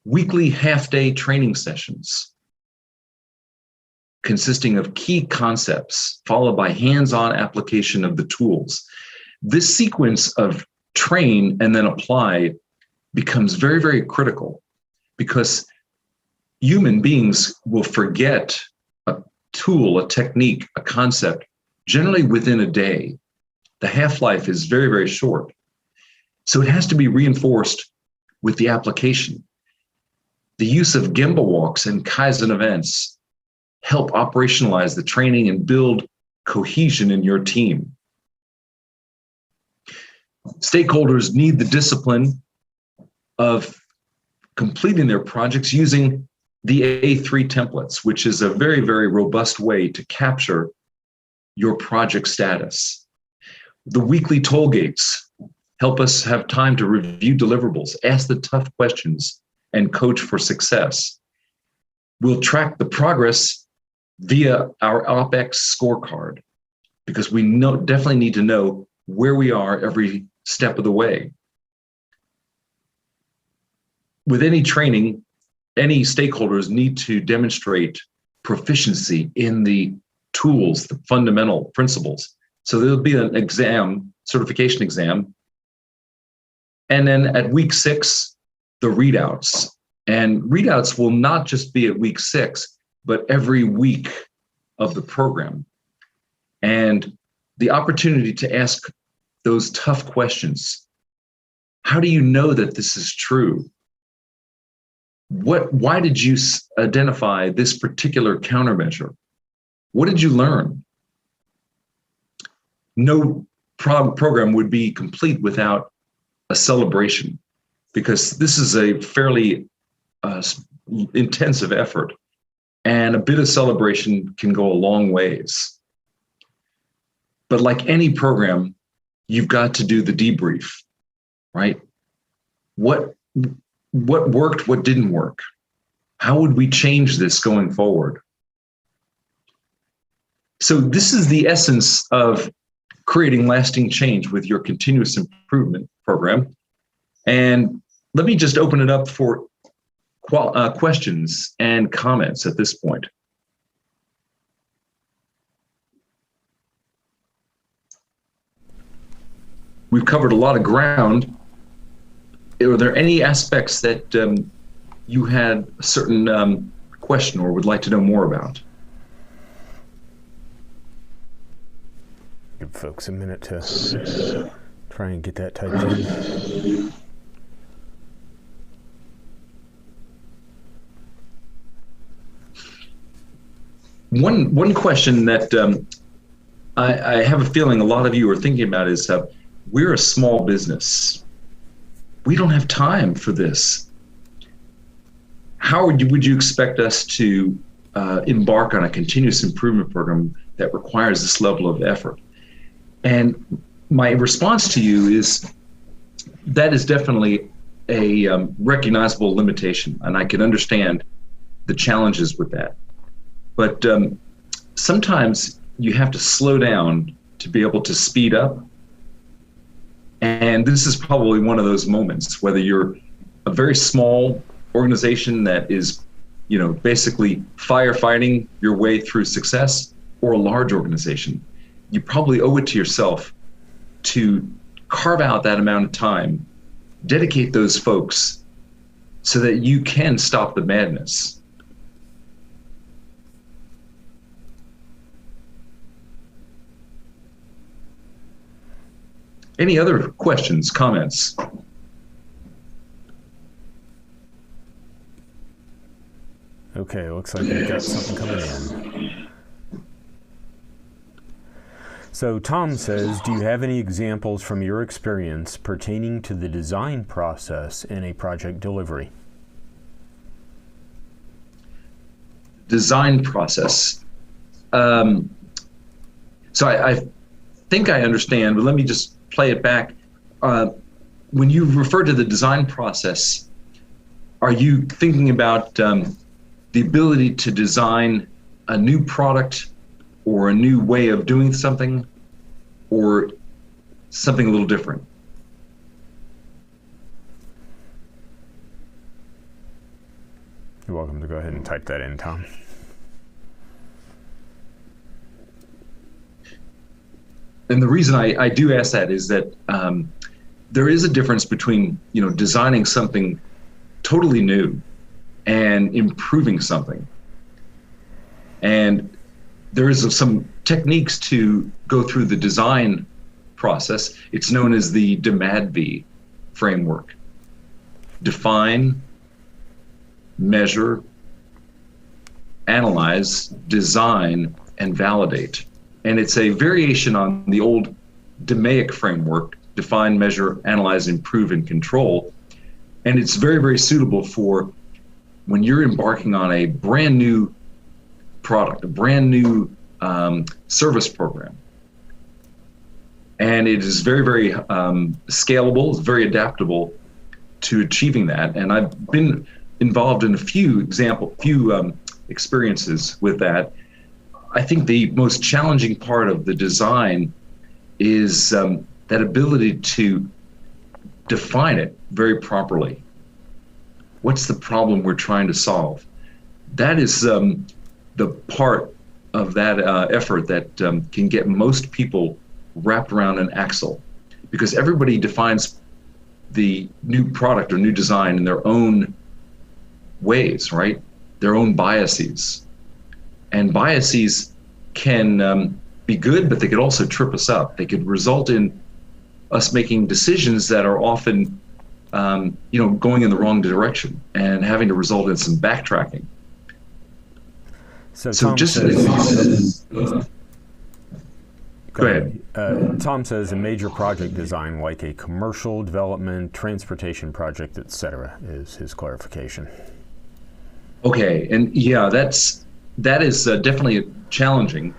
Weekly half-day training sessions consisting of key concepts, followed by hands-on application of the tools. This sequence of train and then apply becomes very, very critical, because human beings will forget a tool, a technique, a concept, generally within a day. The half-life is very, very short. So it has to be reinforced with the application. The use of Gemba walks and Kaizen events help operationalize the training and build cohesion in your team. Stakeholders need the discipline of completing their projects using the A3 templates, which is a very, very robust way to capture your project status. The weekly toll gates help us have time to review deliverables, ask the tough questions, and coach for success. We'll track the progress via our OpEx scorecard, because we definitely need to know where we are every step of the way. With any training, any stakeholders need to demonstrate proficiency in the tools, the fundamental principles. So there'll be an exam, certification exam. And then at week 6, the readouts. And readouts will not just be at week 6, but every week of the program. And the opportunity to ask those tough questions. How do you know that this is true? Why did you identify this particular countermeasure? What did you learn? No program would be complete without a celebration, because this is a fairly intensive effort, and a bit of celebration can go a long ways. But like any program, you've got to do the debrief, right? What worked, what didn't work? How would we change this going forward? So this is the essence of creating lasting change with your continuous improvement program. And let me just open it up for questions and comments at this point. We've covered a lot of ground. Are there any aspects that you had a certain question or would like to know more about? Give folks a minute to try and get that typed in. One question that I have a feeling a lot of you are thinking about is we're a small business. We don't have time for this. How would you expect us to embark on a continuous improvement program that requires this level of effort? And my response to you is that is definitely a recognizable limitation, and I can understand the challenges with that. But sometimes you have to slow down to be able to speed up. And this is probably one of those moments, whether you're a very small organization that is, basically firefighting your way through success, or a large organization. You probably owe it to yourself to carve out that amount of time, dedicate those folks so that you can stop the madness. Any other questions, comments? Okay, looks like we've got something coming in. So Tom says, do you have any examples from your experience pertaining to the design process in a project delivery? Design process. So I think I understand, but let me just play it back. When you refer to the design process, are you thinking about the ability to design a new product or a new way of doing something, or something a little different? You're welcome to go ahead and type that in, Tom. And the reason I do ask that is that there is a difference between designing something totally new and improving something. And there is some techniques to go through the design process. It's known as the DMADV framework. Define, measure, analyze, design, and validate. And it's a variation on the old DMAIC framework: define, measure, analyze, improve, and control. And it's very, very suitable for when you're embarking on a brand new product, a brand new service program. And it is very, very scalable, it's very adaptable to achieving that. And I've been involved in a few experiences with that. I think the most challenging part of the design is that ability to define it very properly. What's the problem we're trying to solve? That is the part of that effort that can get most people wrapped around an axle, because everybody defines the new product or new design in their own ways, right? Their own biases. And biases can be good, but they could also trip us up. They could result in us making decisions that are often going in the wrong direction and having to result in some backtracking. So Tom says, go ahead. Tom says a major project design, like a commercial development, transportation project, etc., is his clarification. Okay, and yeah, that is definitely challenging,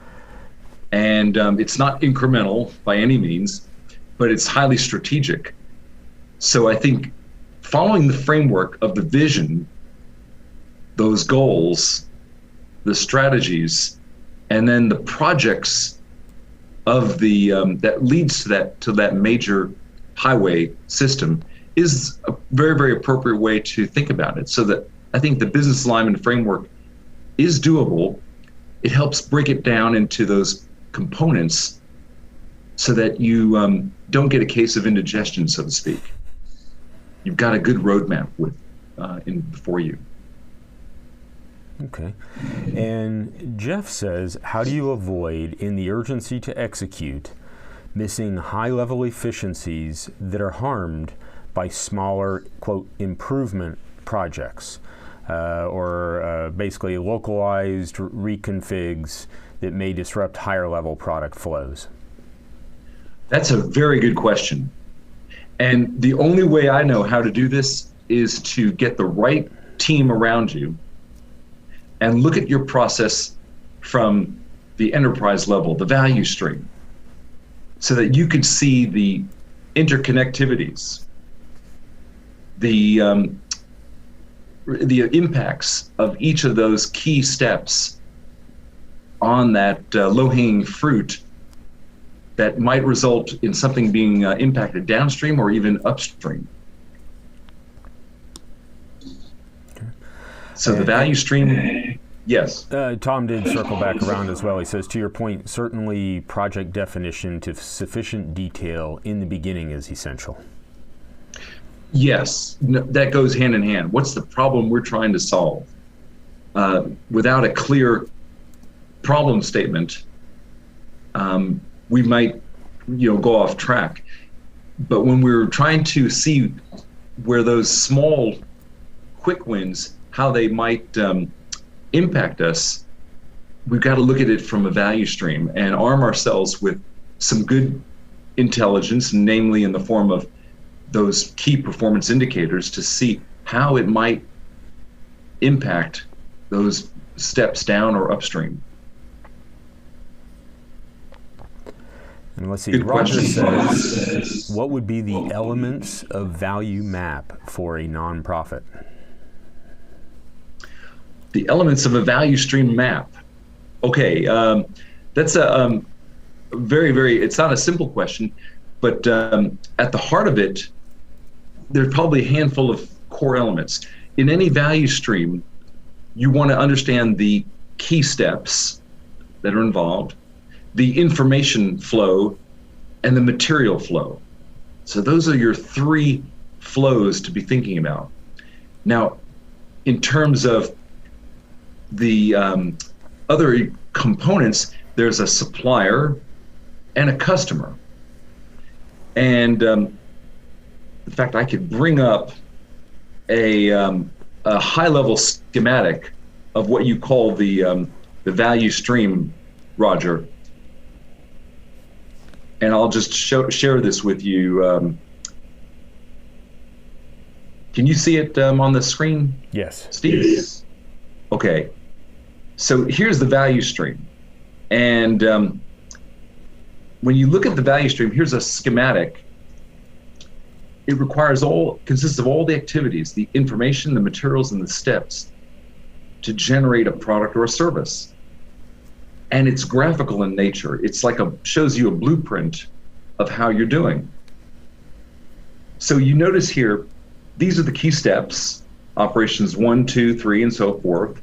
and it's not incremental by any means, but it's highly strategic. So I think following the framework of the vision, those goals, the strategies, and then the projects of the that leads to that major highway system is a very, very appropriate way to think about it. So that I think the business alignment framework is doable. It helps break it down into those components so that you don't get a case of indigestion, so to speak. You've got a good roadmap before you. Okay. And Jeff says, how do you avoid, in the urgency to execute, missing high-level efficiencies that are harmed by smaller, quote, improvement projects, or basically localized reconfigs that may disrupt higher-level product flows? That's a very good question. And the only way I know how to do this is to get the right team around you and look at your process from the enterprise level, the value stream, so that you could see the interconnectivities, the impacts of each of those key steps on that low-hanging fruit that might result in something being impacted downstream or even upstream. So the value stream, yes. Tom did circle back around as well. He says, to your point, certainly project definition to sufficient detail in the beginning is essential. Yes, that goes hand in hand. What's the problem we're trying to solve? Without a clear problem statement, we might, go off track. But when we're trying to see where those small, quick wins, how they might impact us, we've got to look at it from a value stream and arm ourselves with some good intelligence, namely in the form of those key performance indicators, to see how it might impact those steps down or upstream. And let's see, Good Roger question. says, what would be the elements of value map for a nonprofit? The elements of a value stream map. Okay, that's a very, it's not a simple question, but at the heart of it, there's probably a handful of core elements. In any value stream, you want to understand the key steps that are involved, the information flow, and the material flow. So those are your three flows to be thinking about. Now, in terms of the other components, there's a supplier and a customer. And in fact, I could bring up a high-level schematic of what you call the value stream, Roger. And I'll just share this with you. Can you see it on the screen? Yes. Steve? Yes. Okay. So here's the value stream. And when you look at the value stream, here's a schematic. It consists of all the activities, the information, the materials, and the steps to generate a product or a service. And it's graphical in nature. It's like shows you a blueprint of how you're doing. So you notice here, these are the key steps, operations 1, 2, 3, and so forth.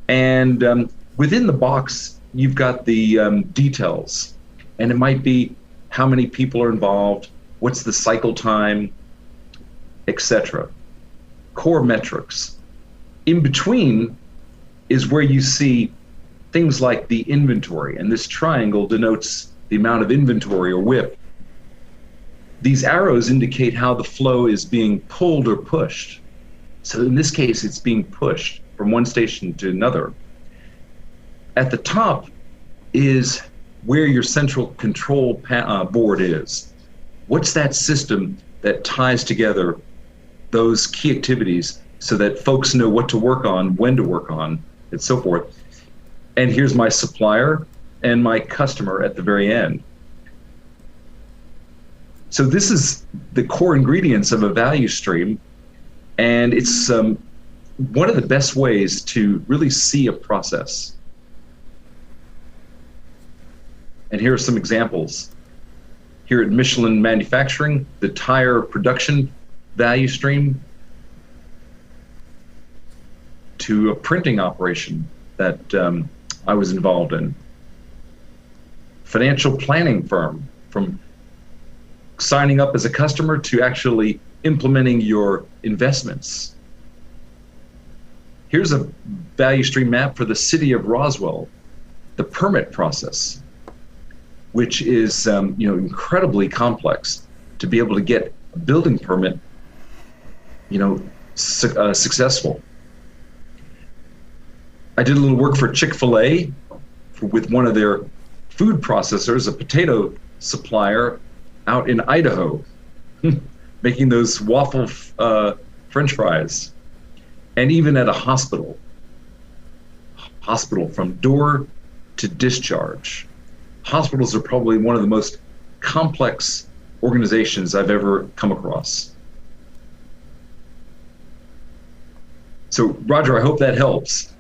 And within the box, you've got the details. And it might be how many people are involved, what's the cycle time, etc. Core metrics. In between is where you see things like the inventory, and this triangle denotes the amount of inventory or WIP. These arrows indicate how the flow is being pulled or pushed. So in this case, it's being pushed from one station to another. At the top is where your central control board is. What's that system that ties together those key activities so that folks know what to work on, when to work on, and so forth. And here's my supplier and my customer at the very end. So this is the core ingredients of a value stream, and it's one of the best ways to really see a process. And here are some examples. Here at Michelin Manufacturing, the tire production value stream, to a printing operation that I was involved in. Financial planning firm, from signing up as a customer to actually implementing your investments. Here's a value stream map for the city of Roswell, the permit process. which is incredibly complex to be able to get a building permit, successful. I did a little work for Chick-fil-A with one of their food processors, a potato supplier out in Idaho, making those waffle French fries. And even at a hospital from door to discharge. Hospitals are probably one of the most complex organizations I've ever come across. So, Roger, I hope that helps.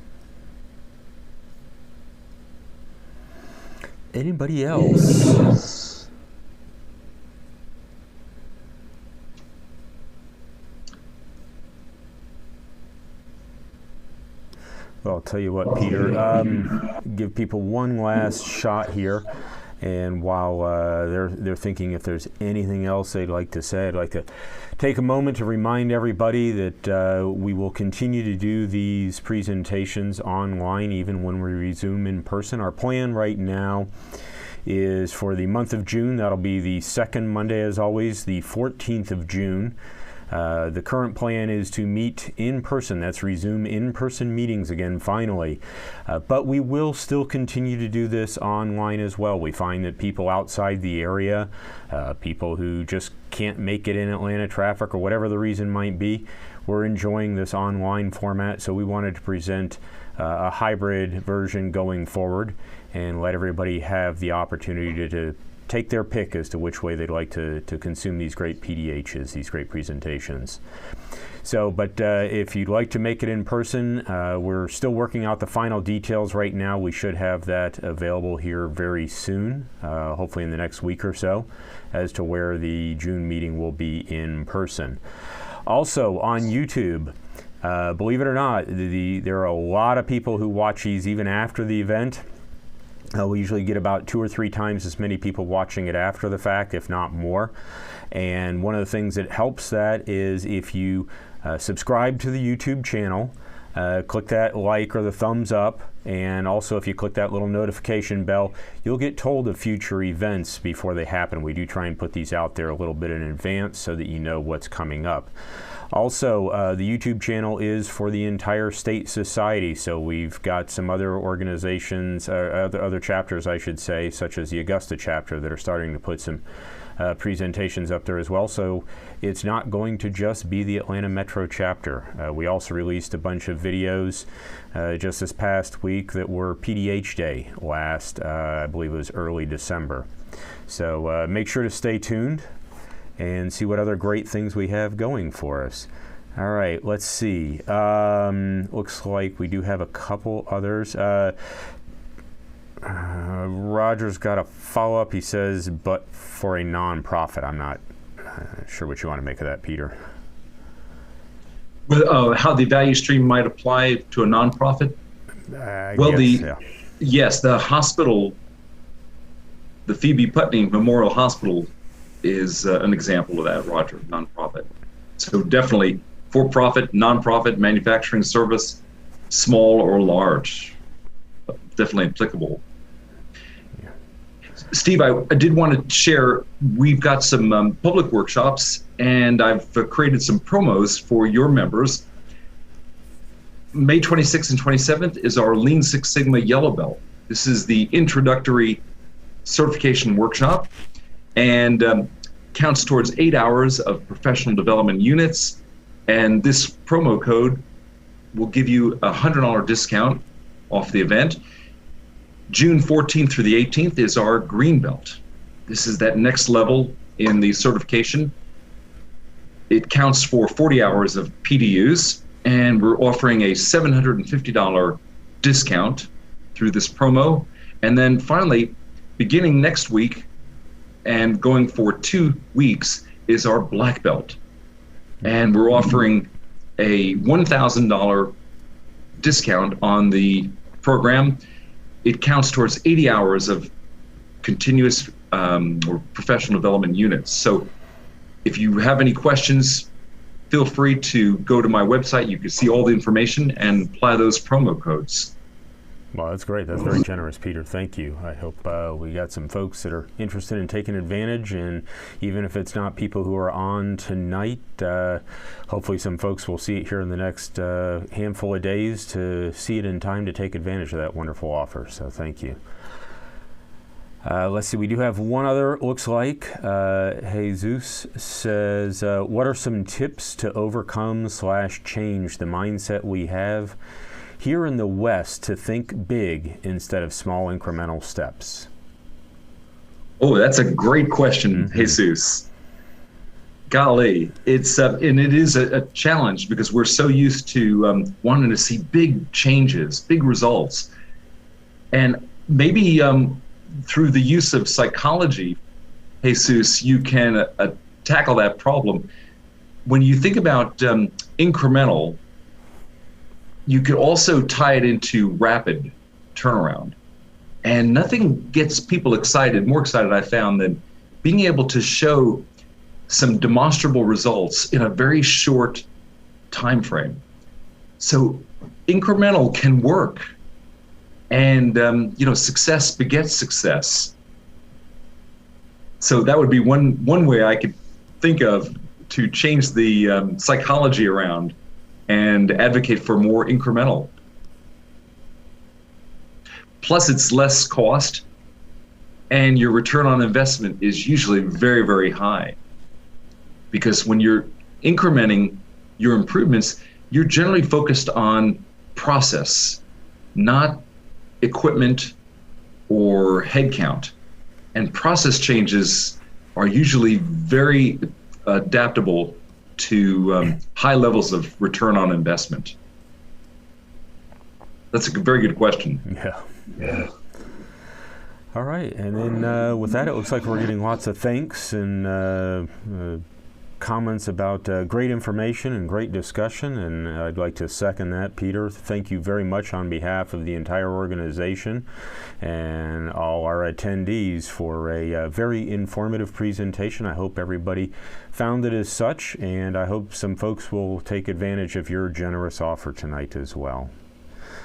Anybody else? Well, I'll tell you what, Peter, give people one last shot here. And while they're thinking if there's anything else they'd like to say, I'd like to take a moment to remind everybody that we will continue to do these presentations online even when we resume in person. Our plan right now is for the month of June. That'll be the second Monday, as always, the 14th of June. The current plan is to meet in person. That's resume in-person meetings again, finally. But we will still continue to do this online as well. We find that people outside the area, people who just can't make it in Atlanta traffic or whatever the reason might be, we're enjoying this online format. So we wanted to present a hybrid version going forward and let everybody have the opportunity to take their pick as to which way they'd like to consume these great PDHs, these great presentations. So, but if you'd like to make it in person, we're still working out the final details right now. We should have that available here very soon, hopefully in the next week or so, as to where the June meeting will be in person. Also on YouTube, believe it or not, there are a lot of people who watch these even after the event. We usually get about 2 or 3 times as many people watching it after the fact, if not more. And one of the things that helps that is if you subscribe to the YouTube channel, click that like or the thumbs up, and also if you click that little notification bell, you'll get told of future events before they happen. We do try and put these out there a little bit in advance so that you know what's coming up. Also, the YouTube channel is for the entire state society, so we've got some other organizations, other chapters, I should say, such as the Augusta chapter, that are starting to put some presentations up there as well. So it's not going to just be the Atlanta Metro chapter. We also released a bunch of videos just this past week that were PDH Day last, I believe it was early December. So make sure to stay tuned and see what other great things we have going for us. All right, let's see. Looks like we do have a couple others. Roger's got a follow-up. He says, but for a nonprofit. I'm not sure what you want to make of that, Peter. How the value stream might apply to a nonprofit? Yes, the hospital, the Phoebe Putney Memorial Hospital, is an example of that, Roger, nonprofit. So definitely for-profit, nonprofit, manufacturing service, small or large, definitely applicable. Yeah. Steve, I did want to share, we've got some public workshops, and I've created some promos for your members. May 26th and 27th is our Lean Six Sigma Yellow Belt. This is the introductory certification workshop, and counts towards 8 hours of professional development units. And this promo code will give you a $100 discount off the event. June 14th through the 18th is our Green Belt. This is that next level in the certification. It counts for 40 hours of PDUs, and we're offering a $750 discount through this promo. And then finally, beginning next week and going for 2 weeks is our Black Belt. And we're offering a $1,000 discount on the program. It counts towards 80 hours of continuous or professional development units. So if you have any questions, feel free to go to my website. You can see all the information and apply those promo codes. Well, that's great. That's very generous, Peter. Thank you. I hope we got some folks that are interested in taking advantage, and even if it's not people who are on tonight, hopefully some folks will see it here in the next handful of days to see it in time to take advantage of that wonderful offer. So thank you. Let's see, we do have one other, looks like. Jesus says, what are some tips to overcome / change the mindset we have here in the West to think big instead of small incremental steps? Oh, that's a great question, Jesus. Golly, it's and it is a challenge because we're so used to wanting to see big changes, big results. And maybe through the use of psychology, Jesus, you can tackle that problem. When you think about incremental, you could also tie it into rapid turnaround. And nothing gets people excited, more excited I found, than being able to show some demonstrable results in a very short time frame. So incremental can work. And success begets success. So that would be one way I could think of to change the psychology around and advocate for more incremental. Plus, it's less cost, and your return on investment is usually very, very high. Because when you're incrementing your improvements, you're generally focused on process, not equipment or headcount. And process changes are usually very adaptable to high levels of return on investment. That's a very good question. Yeah. All right, and then with that, it looks like we're getting lots of thanks and comments about great information and great discussion, and I'd like to second that. Peter, thank you very much on behalf of the entire organization and all our attendees for a very informative presentation. I hope everybody found it as such, and I hope some folks will take advantage of your generous offer tonight as well.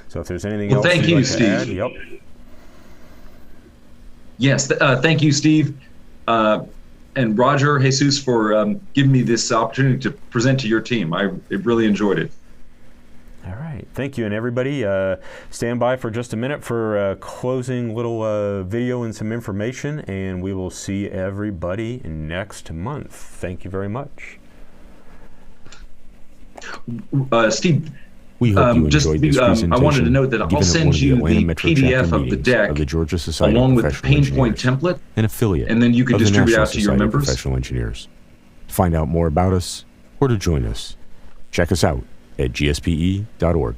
So if there's anything else thank you'd you, like to Steve. add, yep. Yes, thank you, Steve. And Roger, Jesus, for giving me this opportunity to present to your team. I really enjoyed it. All right, thank you. And everybody, stand by for just a minute for a closing little video and some information, and we will see everybody next month. Thank you very much. Steve, we hope you enjoyed this presentation. I wanted to note that I'll send you the PDF of the deck of the Georgia Society along of with the pain point template, an affiliate, and then you can of the distribute National out to your Society of members. Professional Engineers. To find out more about us or to join us, check us out at gspe.org.